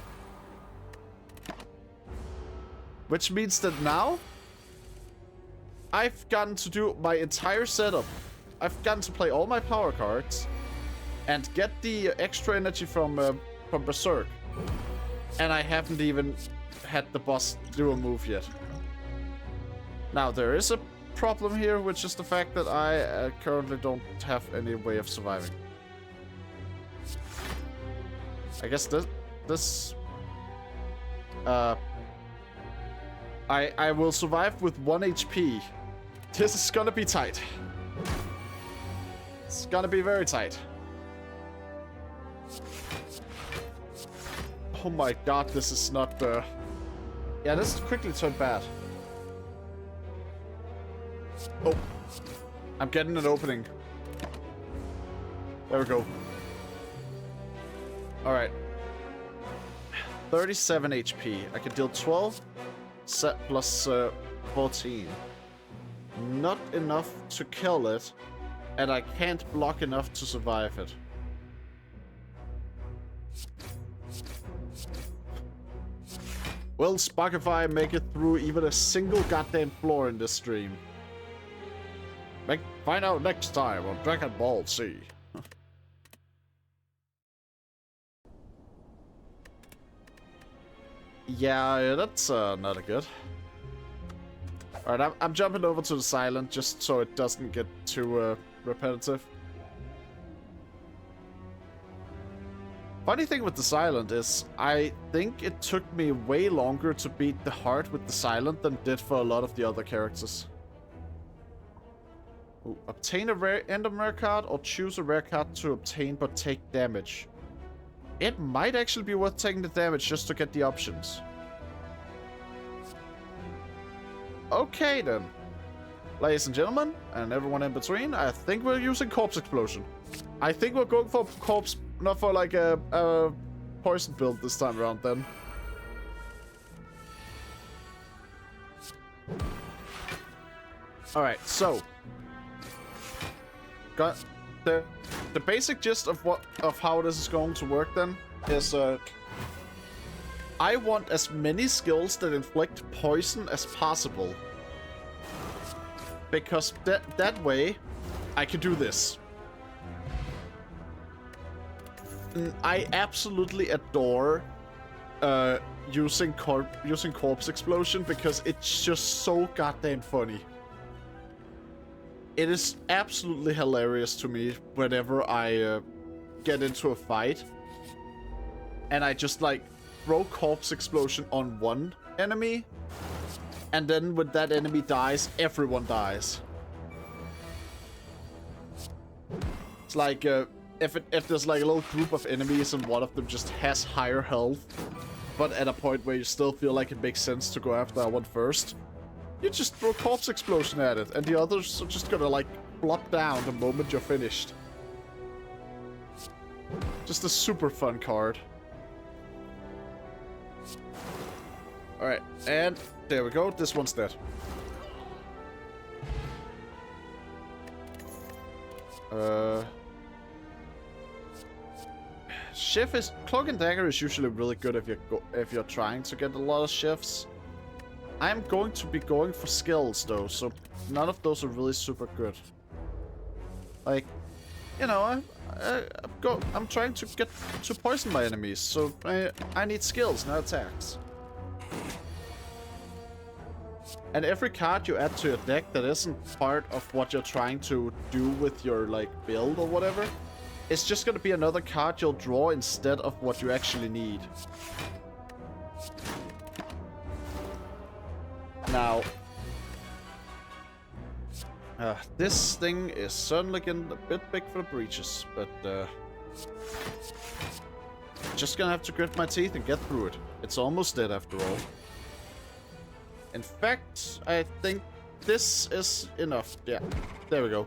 Which means that now, I've gotten to do my entire setup. I've gotten to play all my power cards, and get the extra energy from Berserk. And I haven't even had the boss do a move yet. Now, there is a problem here, which is the fact that I currently don't have any way of surviving. I guess I will survive with 1 HP. This is gonna be tight. It's gonna be very tight. Oh my god, this is not Yeah, this quickly turned bad. Oh. I'm getting an opening. There we go. Alright. 37 HP. I can deal 12 plus 14. Not enough to kill it, and I can't block enough to survive it. Will Spockify make it through even a single goddamn floor in this stream? Find out next time on Dragon Ball Z. Yeah, that's not good. Alright, I'm jumping over to the silent just so it doesn't get too repetitive. Funny thing with the silent is, I think it took me way longer to beat the heart with the silent than it did for a lot of the other characters. Ooh, obtain a rare random rare card or choose a rare card to obtain but take damage. It might actually be worth taking the damage just to get the options. Okay then. Ladies and gentlemen, and everyone in between, I think we're using Corpse Explosion. I think we're going for Corpse, not for like a poison build this time around then. Alright, so got the basic gist of how this is going to work then is I want as many skills that inflict poison as possible. Because that way I can do this. I absolutely adore using Corpse Explosion because it's just so goddamn funny. It is absolutely hilarious to me whenever I get into a fight and I just like throw Corpse Explosion on one enemy, and then when that enemy dies, everyone dies. It's like if there's like a little group of enemies and one of them just has higher health, but at a point where you still feel like it makes sense to go after that one first, you just throw Corpse Explosion at it, and the others are just gonna like flop down the moment you're finished. Just a super fun card. Alright, and there we go, this one's dead. Shift is... Cloak and Dagger is usually really good if you're trying to get a lot of shifts. I'm going to be going for skills though, so none of those are really super good. Like, you know, I'm trying to get to poison my enemies, so I need skills, not attacks. And every card you add to your deck that isn't part of what you're trying to do with your like build or whatever, it's just gonna be another card you'll draw instead of what you actually need. Now, this thing is certainly getting a bit big for the breaches, but just gonna have to grit my teeth and get through it. It's almost dead after all. In fact, I think this is enough. Yeah, there we go.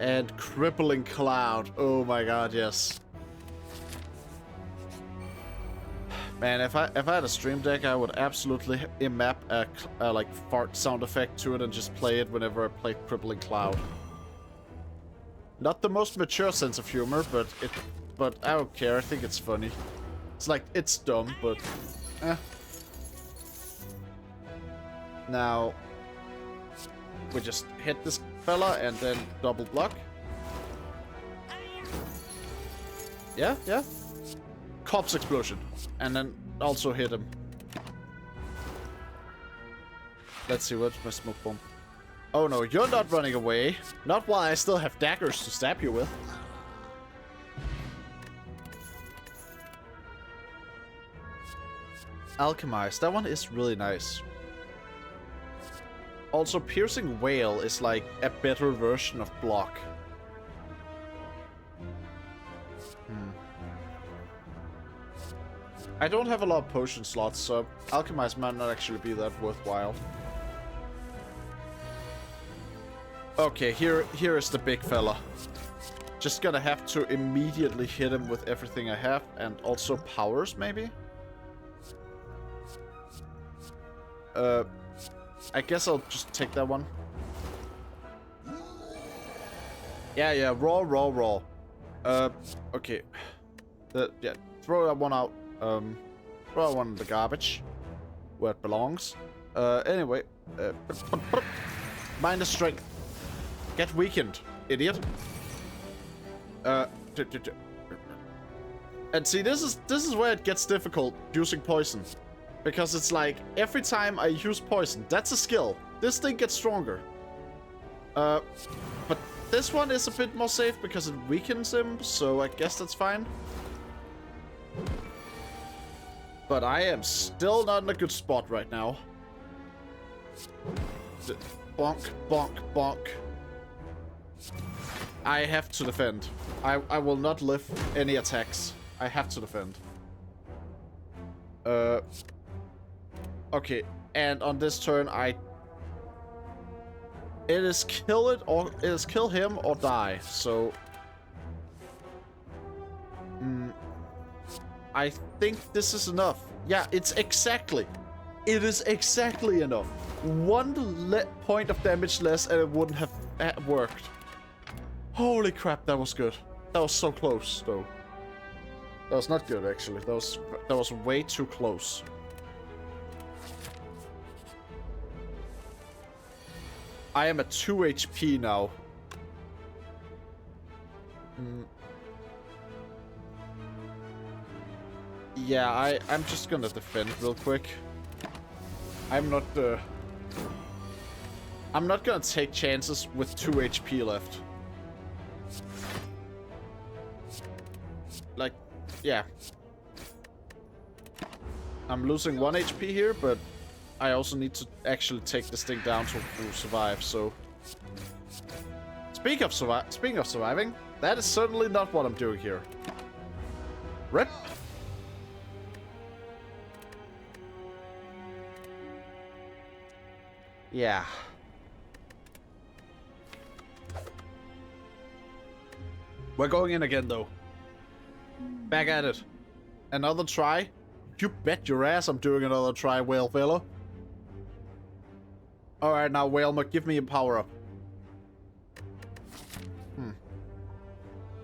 And Crippling Cloud. Oh my god, yes. Man, if I had a stream deck, I would absolutely map a like fart sound effect to it and just play it whenever I play Crippling Cloud. Not the most mature sense of humor, but I don't care. I think it's funny. It's like, it's dumb, but Now we just hit this fella and then double block. Yeah. Corpse Explosion. And then also hit him. Let's see, what's my smoke bomb? Oh no, you're not running away. Not while I still have daggers to stab you with. Alchemize, that one is really nice. Also, Piercing Wail is like a better version of block. I don't have a lot of potion slots, so Alchemize might not actually be that worthwhile. Okay, here is the big fella. Just gonna have to immediately hit him with everything I have, and also powers, maybe? I guess I'll just take that one. Yeah, raw. Okay. Yeah, throw that one out. Throw that one in the garbage. Where it belongs. Anyway. Minus strength. Get weakened, idiot. And see, this is where it gets difficult using poison. Because it's like, every time I use poison, that's a skill. This thing gets stronger. But this one is a bit more safe because it weakens him, so I guess that's fine. But I am still not in a good spot right now. Bonk, bonk, bonk. I have to defend. I will not lift any attacks. I have to defend. Okay, and on this turn, it is kill him or die. So, I think this is enough. Yeah, it is exactly enough. One point of damage less, and it wouldn't have worked. Holy crap, that was good. That was so close, though. That was not good, actually. That was way too close. I am at 2 HP now. Yeah, I'm just gonna defend real quick. I'm not gonna take chances with 2 HP left. Like, yeah. I'm losing 1 HP here, but I also need to actually take this thing down to survive, so... Speaking of surviving, that is certainly not what I'm doing here. Rip! Yeah. We're going in again, though. Back at it. Another try? You bet your ass I'm doing another try, whale fellow. Alright, now, Whalmer, give me a power-up.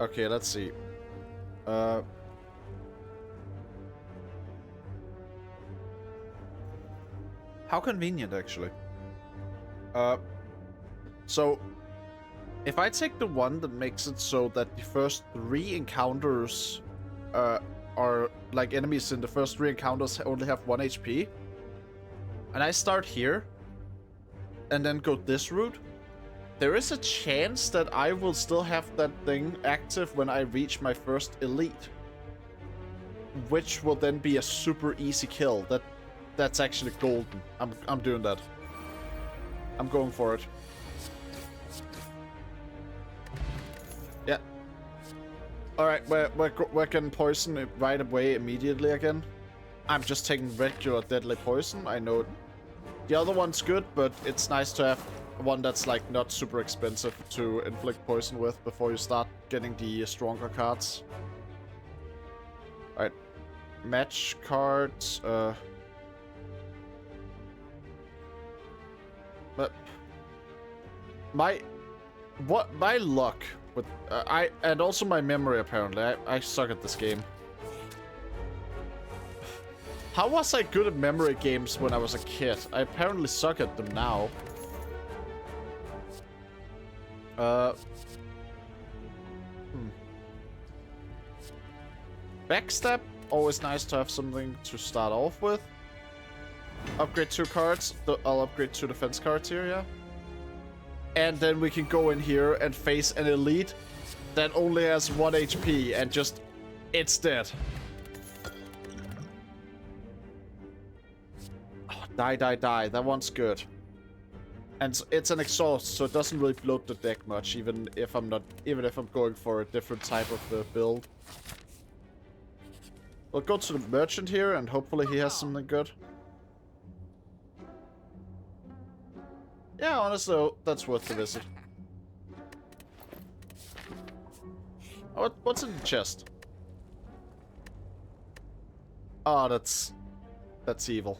Okay, let's see. How convenient, actually. So, if I take the one that makes it so that the first 3 encounters are like enemies in the first 3 encounters only have 1 HP, and I start here and then go this route, there is a chance that I will still have that thing active when I reach my first elite, which will then be a super easy kill. That's actually golden. I'm doing that. I'm going for it. Yeah. Alright, we're getting poison right away immediately again. I'm just taking regular deadly poison. I know the other one's good, but it's nice to have one that's like not super expensive to inflict poison with before you start getting the stronger cards. Alright. Match cards, but my luck with and also my memory, apparently I suck at this game. How was I good at memory games when I was a kid? I apparently suck at them now. Backstab, always nice to have something to start off with. Upgrade 2 cards. I'll upgrade 2 defense cards here, yeah. And then we can go in here and face an elite that only has 1 HP and just... it's dead. Oh, die. That one's good. And it's an exhaust, so it doesn't really bloat the deck much, even if I'm going for a different type of build. We'll go to the merchant here, and hopefully he has something good. Yeah, honestly, that's worth the visit. What's in the chest? Oh, that's evil.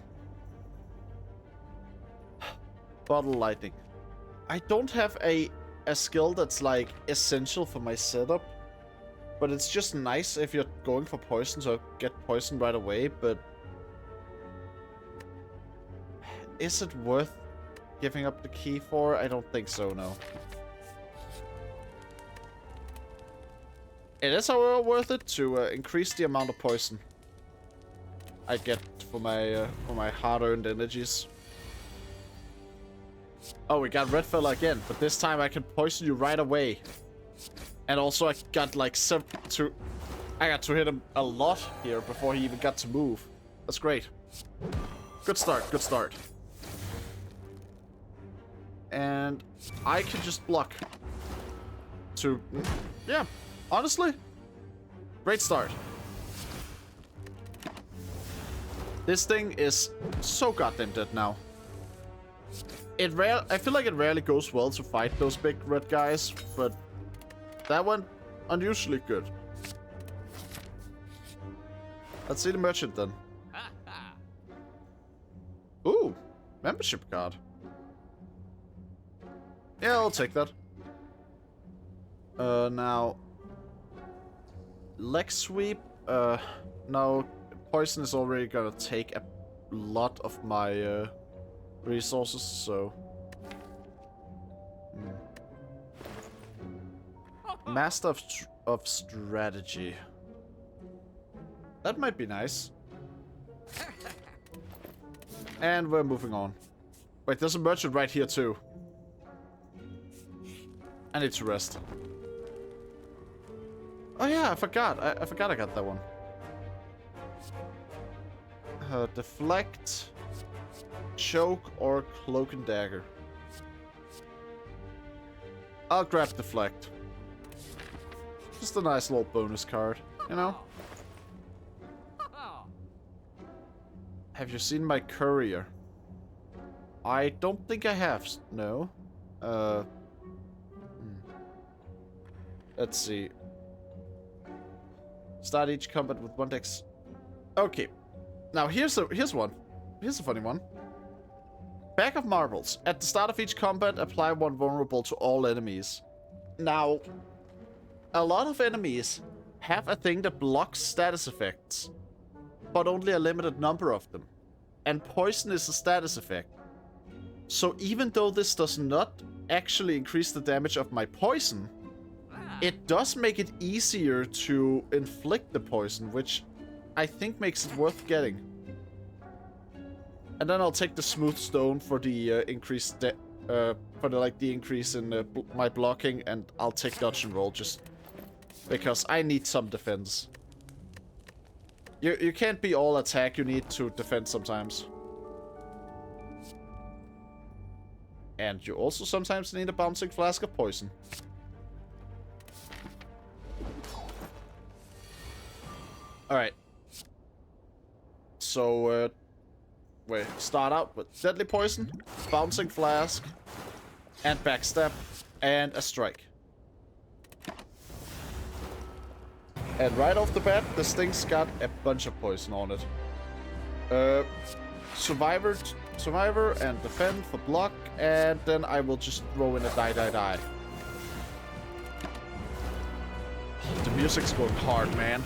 Bottle lightning. I don't have a skill that's like essential for my setup, but it's just nice if you're going for poison to get poison right away. But is it worth giving up the key for? I don't think so, no. It is, however, worth it to increase the amount of poison I get for my hard-earned energies. Oh, we got red fella again, but this time I can poison you right away. And also I got like I got to hit him a lot here before he even got to move. That's great. Good start, good start. And I can just block. Yeah, honestly, great start. This thing is so goddamn dead now. I feel like it rarely goes well to fight those big red guys, but that went unusually good. Let's see the merchant then. Ooh, membership card. Yeah, I'll take that. Now, leg sweep. No, poison is already gonna take a lot of my resources, so. Master of strategy. That might be nice. And we're moving on. Wait, there's a merchant right here too. I need to rest. Oh yeah, I forgot. I forgot I got that one. Deflect, choke, or cloak and dagger. I'll grab deflect. Just a nice little bonus card, you know? Have you seen my courier? I don't think I have. No. Let's see. Start each combat with 1 dex. Okay. Now here's one. Here's a funny one. Bag of marbles. At the start of each combat, apply 1 vulnerable to all enemies. Now, a lot of enemies have a thing that blocks status effects, but only a limited number of them. And poison is a status effect. So even though this does not actually increase the damage of my poison, it does make it easier to inflict the poison, which I think makes it worth getting. And then I'll take the smooth stone for the increase in my blocking, and I'll take dodge and roll just because I need some defense. You can't be all attack, you need to defend sometimes. And you also sometimes need a bouncing flask of poison. Alright. So, we start out with deadly poison, bouncing flask, and backstab, and a strike. And right off the bat, this thing's got a bunch of poison on it. Survivor and defend for block, and then I will just throw in a die. The music's going hard, man.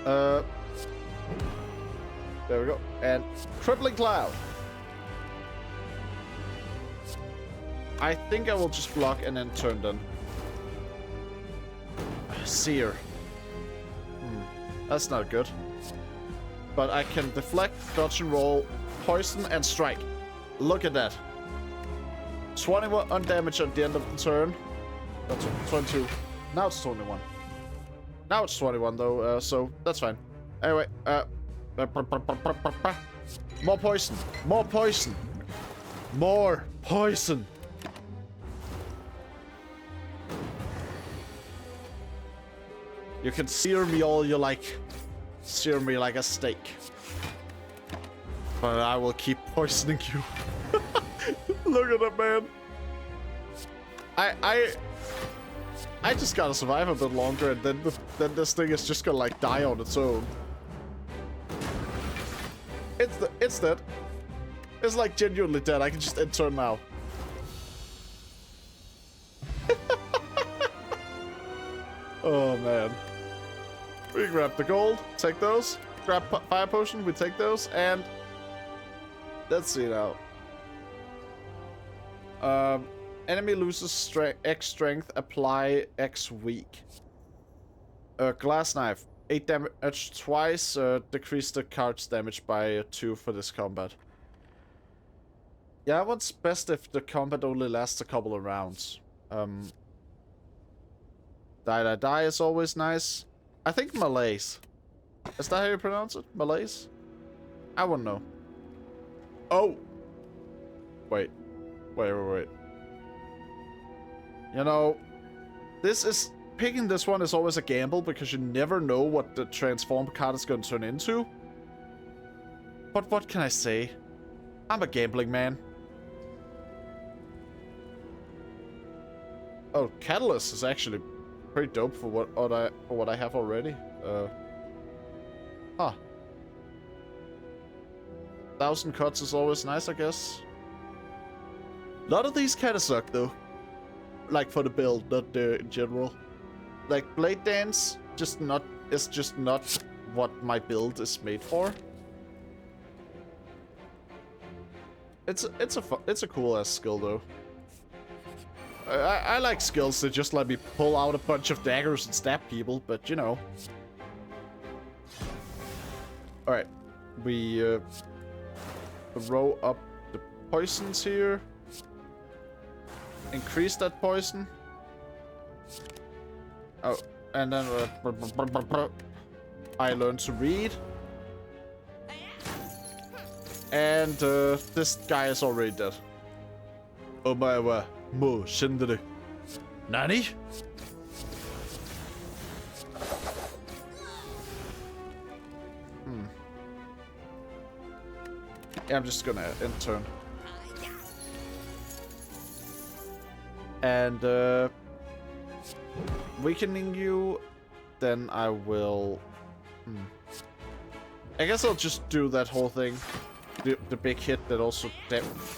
There we go. And crippling cloud. I think I will just block and then turn them. Seer. That's not good. But I can deflect, dodge and roll, poison, and strike. Look at that. 21 damage at the end of the turn. That's 22. Now it's 21. Now it's 21 though, so that's fine. Anyway, more poison. More poison. More poison. You can sear me all you like. Sear me like a steak. But I will keep poisoning you. Look at that, man. I just gotta survive a bit longer, and then this thing is just gonna like die on its own. It's dead. It's like genuinely dead. I can just end turn now. Oh man. We grab the gold, take those. Grab fire potion, we take those, and let's see now. Enemy loses X strength, apply X weak. Glass knife, 8 damage twice, decrease the card's damage by 2 for this combat. Yeah, what's best if the combat only lasts a couple of rounds? Die is always nice. I think Malaise. Is that how you pronounce it? Malaise? I wouldn't know. Oh! Wait. You know, picking this one is always a gamble because you never know what the transform card is going to turn into. But what can I say? I'm a gambling man. Oh, Catalyst is actually pretty dope for what I have already. Huh. 1,000 cuts is always nice, I guess. A lot of these kind of suck, though. Like, for the build, not in general. Like, Blade Dance, is just not what my build is made for. It's a cool ass skill, though. I like skills that just let me pull out a bunch of daggers and stab people, but you know. Alright. We throw up the poisons here. Increase that poison. Oh, and then I learned to read. And this guy is already dead. Omae mo shindere. Nani? Yeah, I'm just gonna end turn. And weakening you, then I will. I guess I'll just do that whole thing. The big hit that also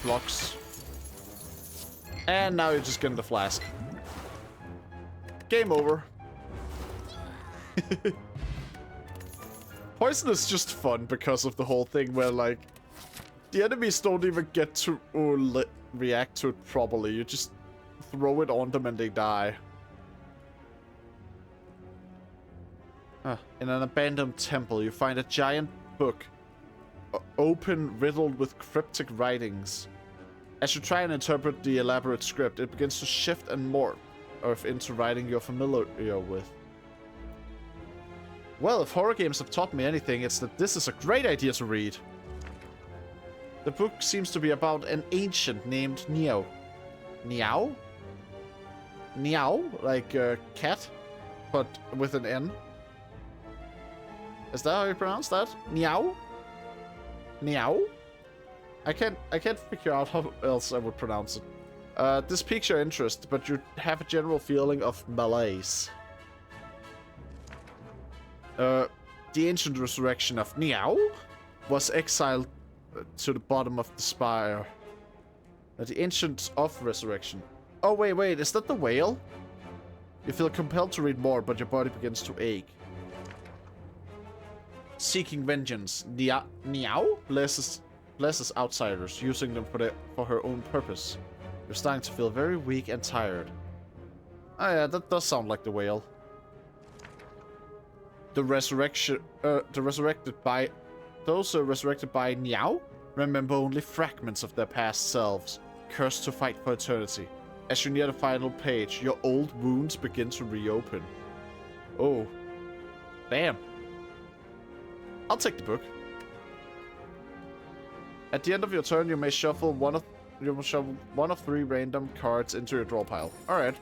blocks. And now you're just getting the flask. Game over. Poison is just fun because of the whole thing where, like, the enemies don't even get to react to it properly. You just throw it on them and they die. In an abandoned temple, you find a giant book. Open, riddled with cryptic writings. As you try and interpret the elaborate script, it begins to shift and morph into writing you're familiar with. Well, if horror games have taught me anything, it's that this is a great idea to read. The book seems to be about an ancient named Niao. Niao? Niao? Like a cat, but with an N. Is that how you pronounce that? Niao? Niao? I can't figure out how else I would pronounce it. This piques your interest, but you have a general feeling of malaise. The ancient resurrection of Niao was exiled to the bottom of the spire. The ancient of resurrection. Oh, wait, is that the whale? You feel compelled to read more, but your body begins to ache. Seeking vengeance. Niao blesses outsiders, using them for her own purpose. You're starting to feel very weak and tired. Oh yeah, that does sound like the whale. Those resurrected by Niao remember only fragments of their past selves, cursed to fight for eternity. As you near the final page, your old wounds begin to reopen. Oh. Damn. I'll take the book. At the end of your turn, you may shuffle one of 3 random cards into your draw pile. Alright.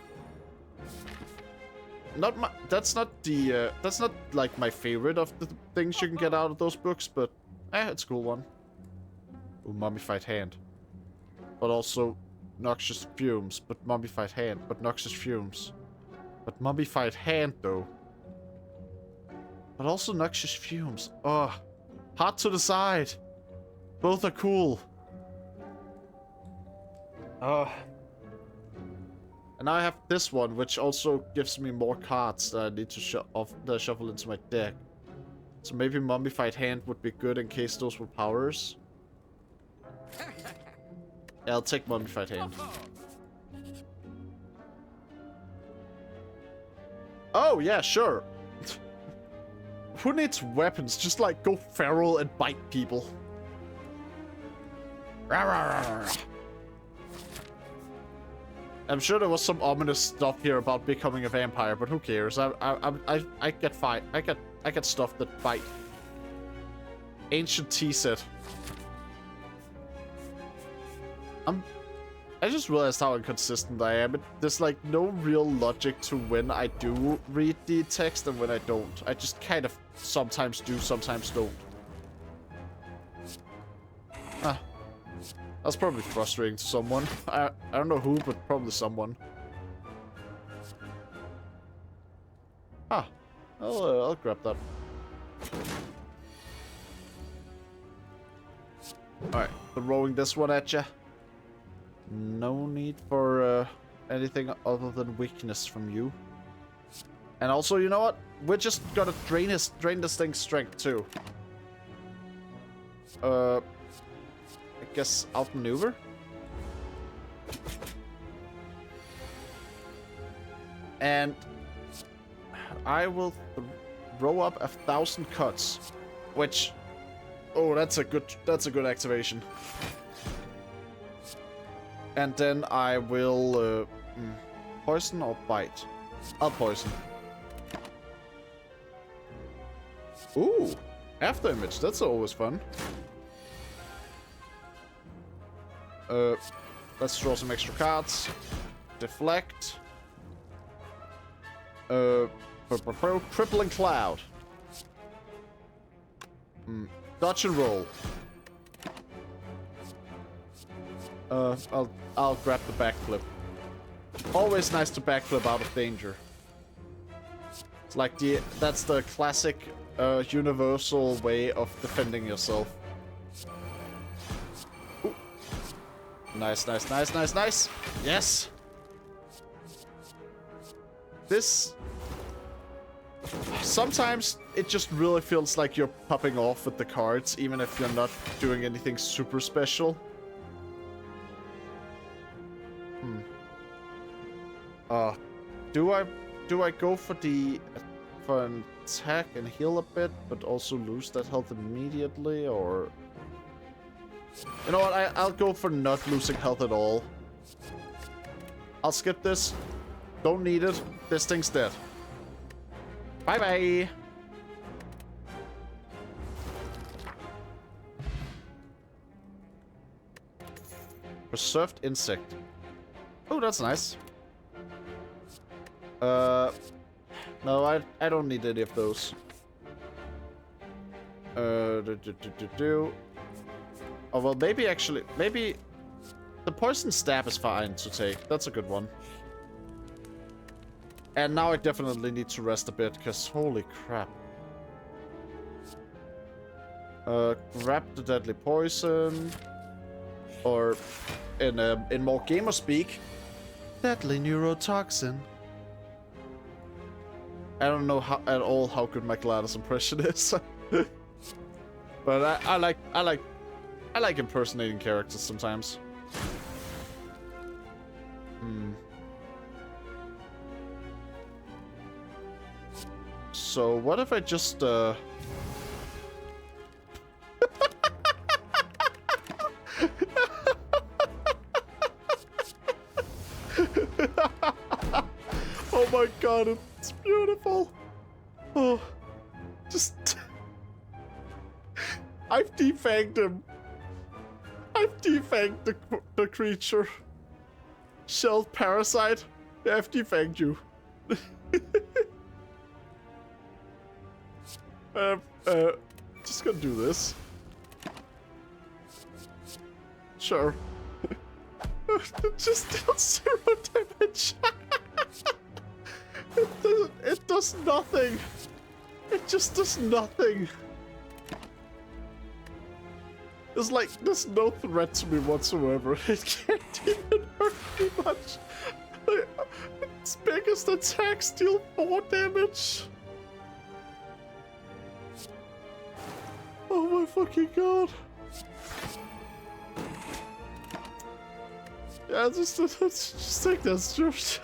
That's not the, that's not, like, my favorite of the things you can get out of those books, but, it's a cool one. Ooh, mummified hand. But also, noxious fumes, but mummified hand, but noxious fumes. But mummified hand, though. But also noxious fumes. Oh, hard to decide. Both are cool. And now I have this one, which also gives me more cards that I need to shuffle into my deck. So maybe mummified hand would be good in case those were powers. Yeah, I'll take mummified hand. Oh, yeah, sure. Who needs weapons? Just, like, go feral and bite people. I'm sure there was some ominous stuff here about becoming a vampire, but who cares? I get fine. I get stuff that bite. Ancient tea set. I just realized how inconsistent I am. There's like no real logic to when I do read the text and when I don't. I just kind of sometimes do, sometimes don't. Ah. That's probably frustrating to someone. I don't know who, but probably someone. Ah. I'll grab that. Alright, throwing this one at ya. No need for anything other than weakness from you. And also, you know what? We're just gonna drain this thing's strength too. I guess outmaneuver? And I will throw up 1,000 cuts, which, oh, that's a good activation. And then I will poison or bite. I'll poison. Ooh, after image. That's always fun. Let's draw some extra cards. Deflect. Crippling cloud. Dodge and roll. I'll grab the backflip. Always nice to backflip out of danger. It's like that's the classic universal way of defending yourself. Ooh. Nice, nice, nice, nice, nice. Yes. This sometimes it just really feels like you're popping off with the cards, even if you're not doing anything super special. Do I go for an attack and heal a bit, but also lose that health immediately, or you know what? I'll go for not losing health at all. I'll skip this. Don't need it. This thing's dead. Bye bye. Preserved insect. Oh, that's nice. No, I don't need any of those. Oh, well, maybe the poison stab is fine to take. That's a good one. And now I definitely need to rest a bit, because holy crap. Grab the deadly poison. Or, in more gamer speak, deadly neurotoxin. I don't know at all how good my GLaDOS impression is. But I like impersonating characters sometimes. So what if I just oh my god, it's beautiful. Oh, just I've defanged him. I've defanged the creature. Shelled parasite. I've defanged you. Just gonna do this. Sure. Just deals 0 damage. It does nothing. It just does nothing. It's like, there's no threat to me whatsoever. It can't even hurt me much. Its biggest attacks deal 4 damage. Oh my fucking god. Yeah, just take this, George.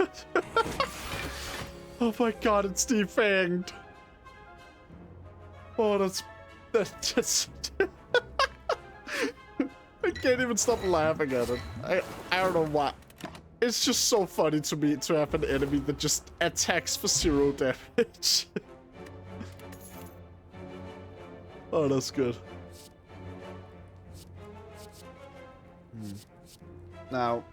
Oh my god, it's defanged. Oh, that's I can't even stop laughing at it. I don't know why. It's just so funny to me to have an enemy that just attacks for 0 damage. Oh, that's good. Now,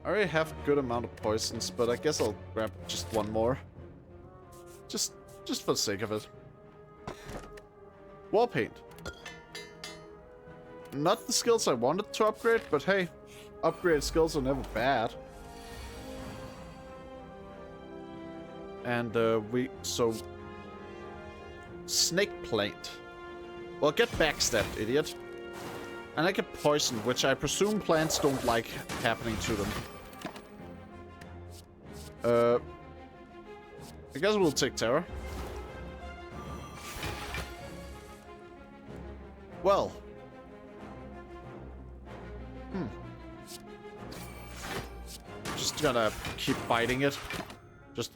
I already have a good amount of poisons, but I guess I'll grab just one more. Just for the sake of it. Wall paint. Not the skills I wanted to upgrade, but hey, upgrade skills are never bad. And so snake plate. Well, get backstabbed, idiot. And I get poisoned, which I presume plants don't like happening to them. I guess we'll take Terror. Well. Just gonna keep fighting it. Just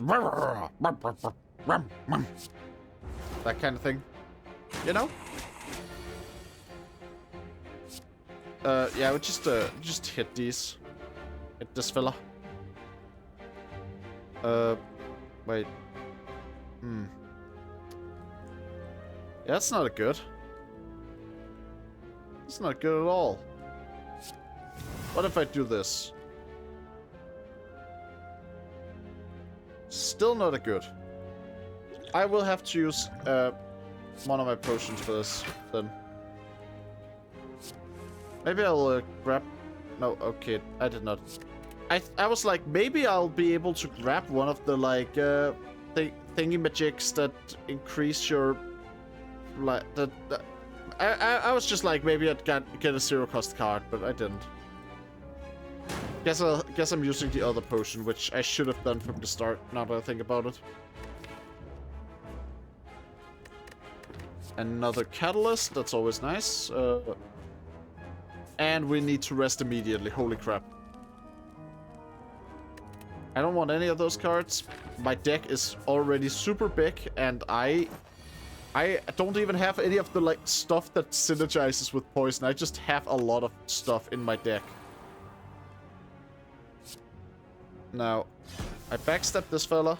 that kind of thing. You know? Yeah, we just hit these. Hit this fella. Wait. Yeah, that's not good. It's not good at all. What if I do this? Still not a good. I will have to use one of my potions for this then. Maybe I'll grab... No, okay, I did not. I was like, maybe I'll be able to grab one of the, like, thingy-majigs that increase your... Like, I was just like, maybe I'd get a zero-cost card, but I didn't. Guess I'm using the other potion, which I should have done from the start, now that I think about it. Another catalyst, that's always nice. And we need to rest immediately, holy crap. I don't want any of those cards. My deck is already super big, and I don't even have any of the, like, stuff that synergizes with poison. I just have a lot of stuff in my deck. Now, I backstab this fella.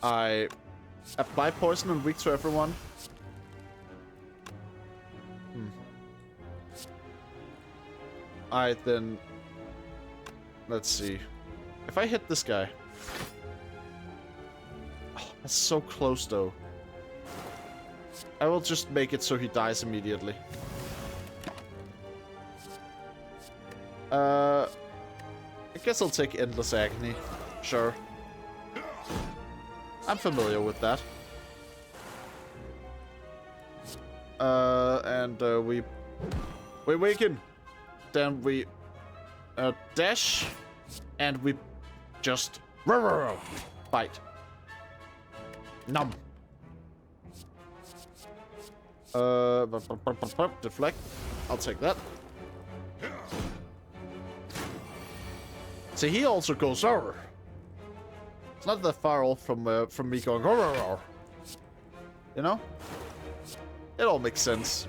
I apply poison and weak to everyone. I then... Let's see. If I hit this guy... Oh, that's so close, though. I will just make it so he dies immediately. I guess I'll take Endless Agony. Sure. I'm familiar with that. We weaken. Then we dash, and we just fight. Numb. Deflect. I'll take that. See, he also goes over. It's not that far off from me going over. You know? It all makes sense.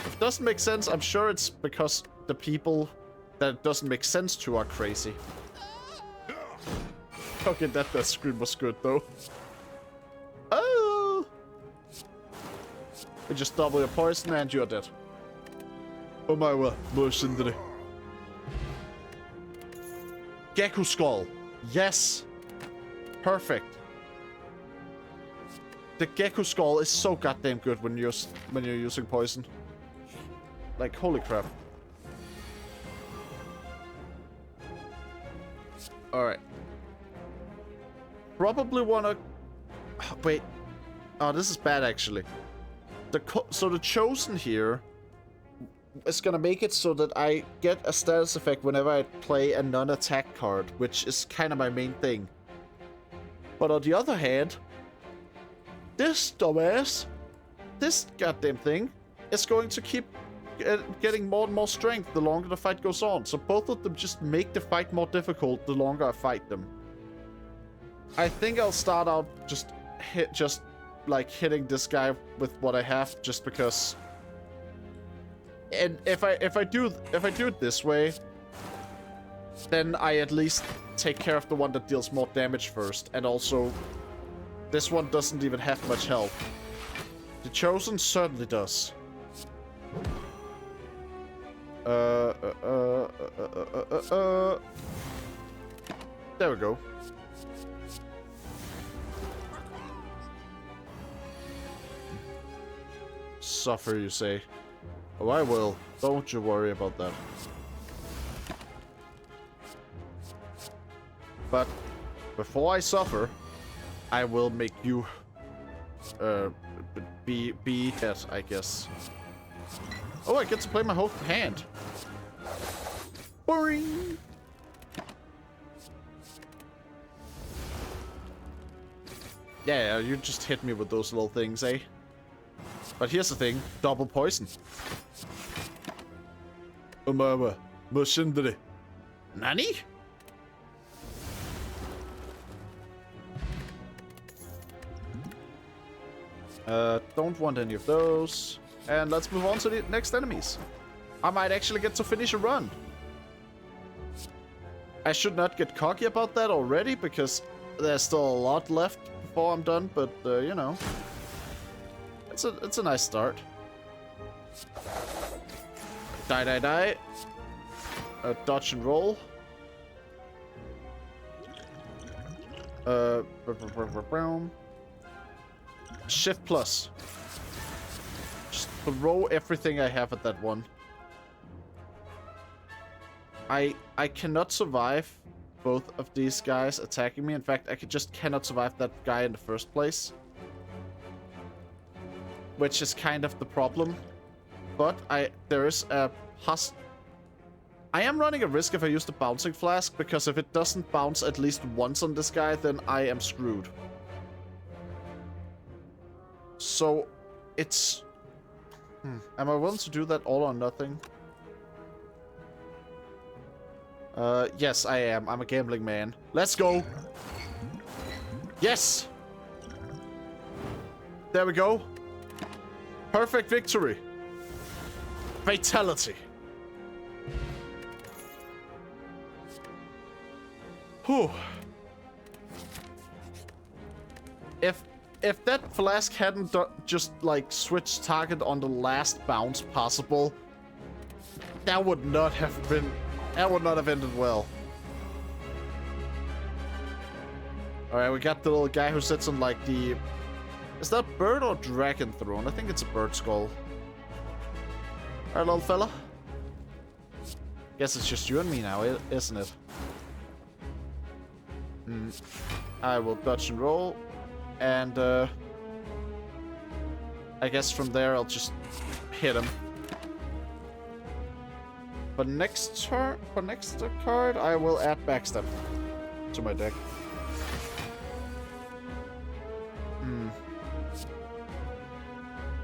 If it doesn't make sense, I'm sure it's because the people that it doesn't make sense to are crazy. Okay, that death scream was good, though. Oh! We just double your poison and you're dead. Oh my god, Moshindri. Gecko Skull. Yes! Perfect. The gecko skull is so goddamn good when you're using poison. Like, holy crap. Alright. Probably wanna... Wait. Oh, this is bad, actually. So the Chosen here is gonna make it so that I get a status effect whenever I play a non-attack card, which is kind of my main thing. But on the other hand, this dumbass, this goddamn thing, is going to keep getting more and more strength the longer the fight goes on. So both of them just make the fight more difficult the longer I fight them. I think I'll start out just hitting this guy with what I have, just because. And if I do it this way, then I at least take care of the one that deals more damage first, and also this one doesn't even have much health. The Chosen certainly does. There we go. Suffer, you say? Oh, I will. Don't you worry about that. But before I suffer, I will make you be dead, I guess. Oh, I get to play my whole hand. Boring. Yeah, you just hit me with those little things, eh? But here's the thing, double poison. Nani? Don't want any of those. And let's move on to the next enemies. I might actually get to finish a run. I should not get cocky about that already, because there's still a lot left before I'm done, but, you know. It's a nice start. Die. Dodge and roll. Shift plus. Just throw everything I have at that one. I cannot survive both of these guys attacking me. In fact, I just cannot survive that guy in the first place. Which is kind of the problem. But there is a I am running a risk if I use the bouncing flask, because if it doesn't bounce at least once on this guy, then I am screwed. So, it's... Am I willing to do that all or nothing? Yes, I am. I'm a gambling man. Let's go! Yes! There we go. Perfect victory. Fatality. Whew. If that flask hadn't just like switched target on the last bounce possible, that would not have ended well. Alright, we got the little guy who sits on like the... Is that bird or dragon throne? I think it's a bird skull. Alright, little fella. Guess it's just you and me now, isn't it? I will dodge and roll. And, I guess from there I'll just hit him. But next turn, for next card, I will add backstab to my deck.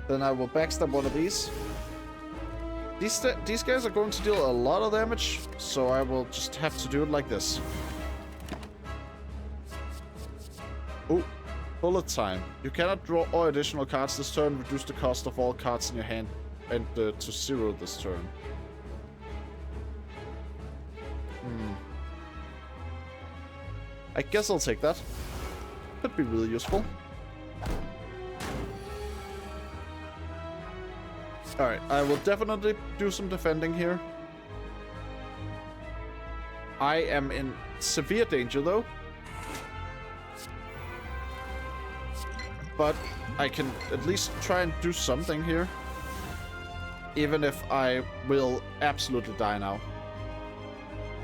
Then I will backstab one of these. These guys are going to deal a lot of damage, so I will just have to do it like this. Oh, bullet time. You cannot draw all additional cards this turn. Reduce the cost of all cards in your hand and to 0 this turn. I guess I'll take that. Could be really useful. Alright, I will definitely do some defending here. I am in severe danger, though. but I can at least try and do something here. Even if I will absolutely die now.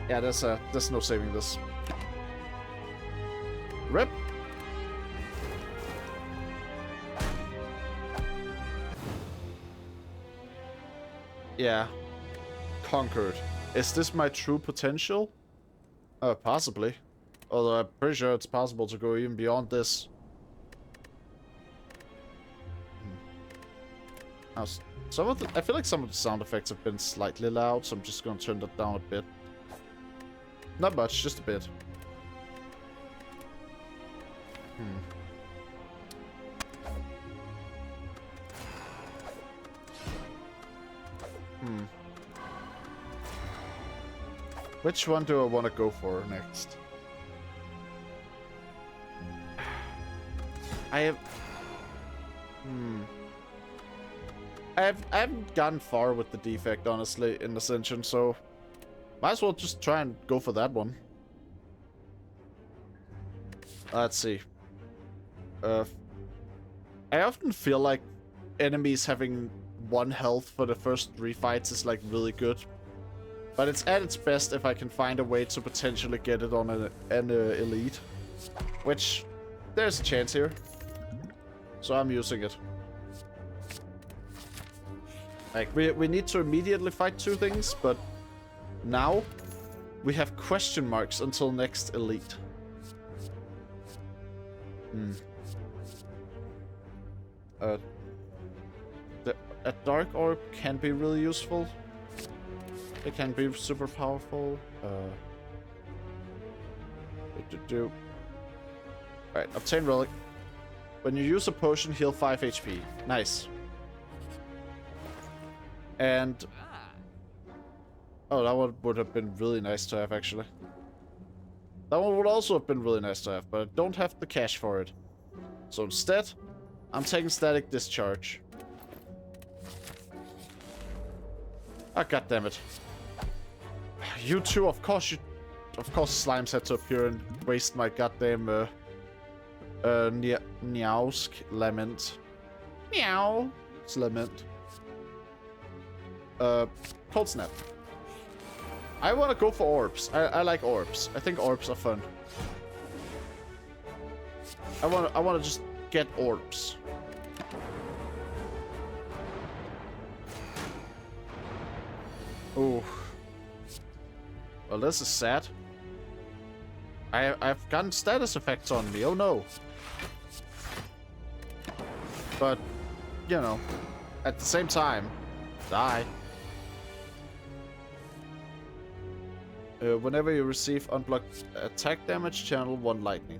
Yeah, there's no saving this. Rip. Yeah. Conquered. Is this my true potential? Possibly. Although I'm pretty sure it's possible to go even beyond this. Now, I feel like some of the sound effects have been slightly loud, so I'm just gonna turn that down a bit. Not much, just a bit. Which one do I want to go for next? I haven't gotten far with the defect, honestly, in Ascension, so might as well just try and go for that one. Let's see. I often feel like enemies having 1 health for the first 3 fights is like really good. But it's at its best if I can find a way to potentially get it on an elite. Which, there's a chance here. So I'm using it. Like, we need to immediately fight 2 things, but now we have question marks until next elite. A dark orb can be really useful. It can be super powerful. Alright, obtain relic. When you use a potion, heal 5 HP. Nice. And oh, that one would have been really nice to have, actually. That one would also have been really nice to have, but I don't have the cash for it. So instead, I'm taking static discharge. Ah, goddammit. You two, of course slimes had to appear and waste my goddamn Meowsk lament. Meow. It's lament. Cold snap. I want to go for orbs. I like orbs. I think orbs are fun. I want to just get orbs. Ooh. Well, this is sad. I've gotten status effects on me. Oh no. But, you know, at the same time, die. Whenever you receive unblocked attack damage, channel 1 lightning.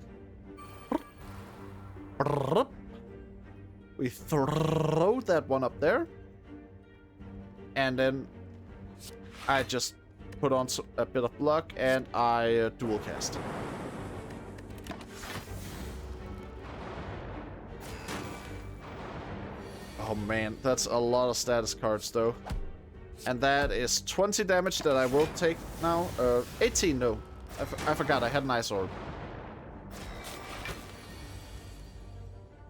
We throw that one up there. And then I just put on a bit of luck and I dual cast. Oh man, that's a lot of status cards though. And that is 20 damage that I will take now. 18, no. I forgot, I had an ice orb.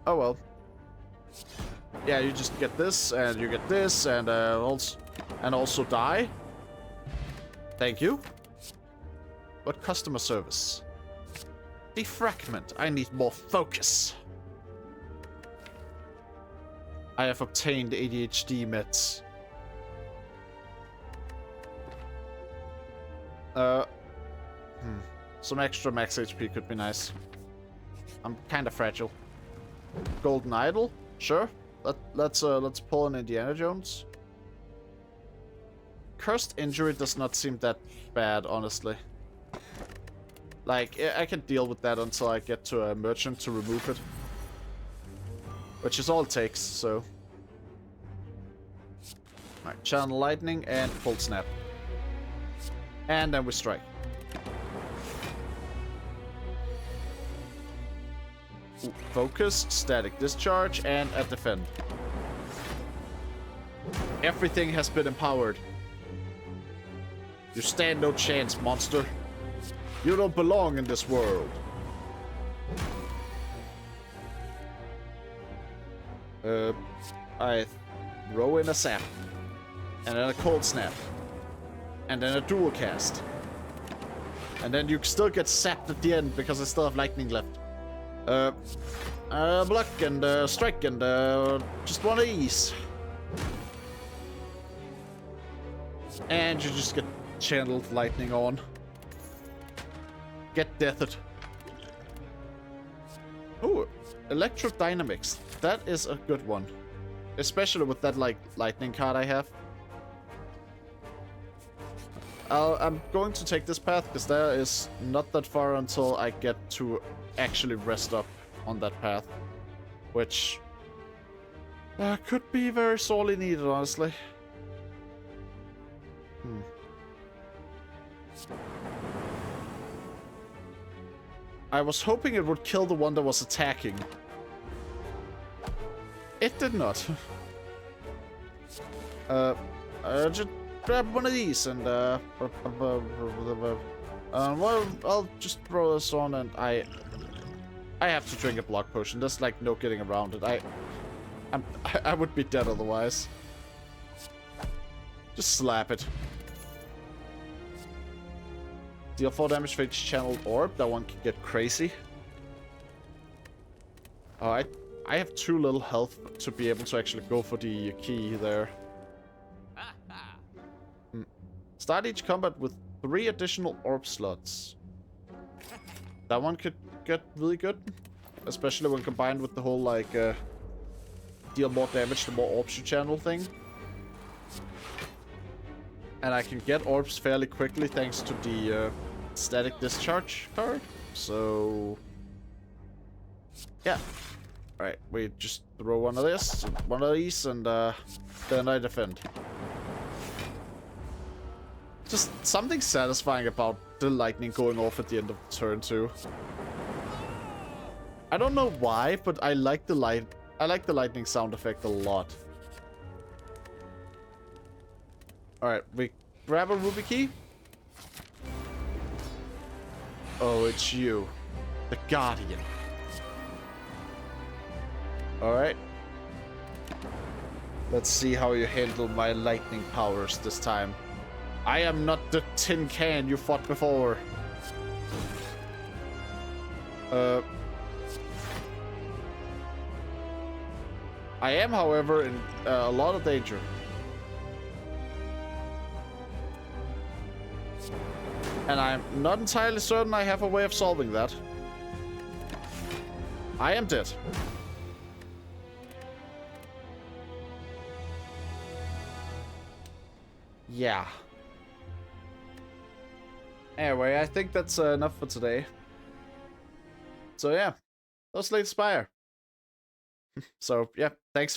Oh well. Yeah, you just get this, and you get this, and also die. Thank you. What customer service? Defragment. I need more focus. I have obtained ADHD meds. Some extra max HP could be nice. I'm kind of fragile. Golden idol, sure. Let's pull an Indiana Jones. Cursed injury does not seem that bad, honestly. Like, I can deal with that until I get to a merchant to remove it. Which is all it takes, so. Alright, channel lightning and cold snap. And then we strike. Ooh, focus, static discharge, and a defend. Everything has been empowered. You stand no chance, monster. You don't belong in this world. I throw in a sap. And then a cold snap. And then a dual cast. And then you still get sapped at the end because I still have lightning left. Block and strike and just one of these. And you just get channeled lightning on. Get deathed. Oh, electrodynamics. That is a good one. Especially with that, like, lightning card I have. I'm going to take this path because there is not that far until I get to actually rest up on that path. Which could be very sorely needed, honestly. I was hoping it would kill the one that was attacking. It did not. Just grab one of these and well, I'll just throw this on and I have to drink a block potion. There's like no getting around it. I would be dead otherwise. Just slap it. Deal 4 damage for each channeled orb. That one can get crazy. I have too little health to be able to actually go for the key there. Start each combat with 3 additional orb slots. That one could get really good. Especially when combined with the whole, like, deal more damage the more orbs you channel thing. And I can get orbs fairly quickly thanks to the static discharge card. So yeah. Alright, we just throw one of these, and then I defend. Just something satisfying about the lightning going off at the end of the turn too. I don't know why, but I like the lightning sound effect a lot. Alright, we grab a ruby key. Oh, it's you. The Guardian. Alright. Let's see how you handle my lightning powers this time. I am not the tin can you fought before. I am, however, in a lot of danger. And I'm not entirely certain I have a way of solving that. I am dead. Yeah. Anyway, I think that's enough for today. So yeah, let's Slay the Spire. So yeah, thanks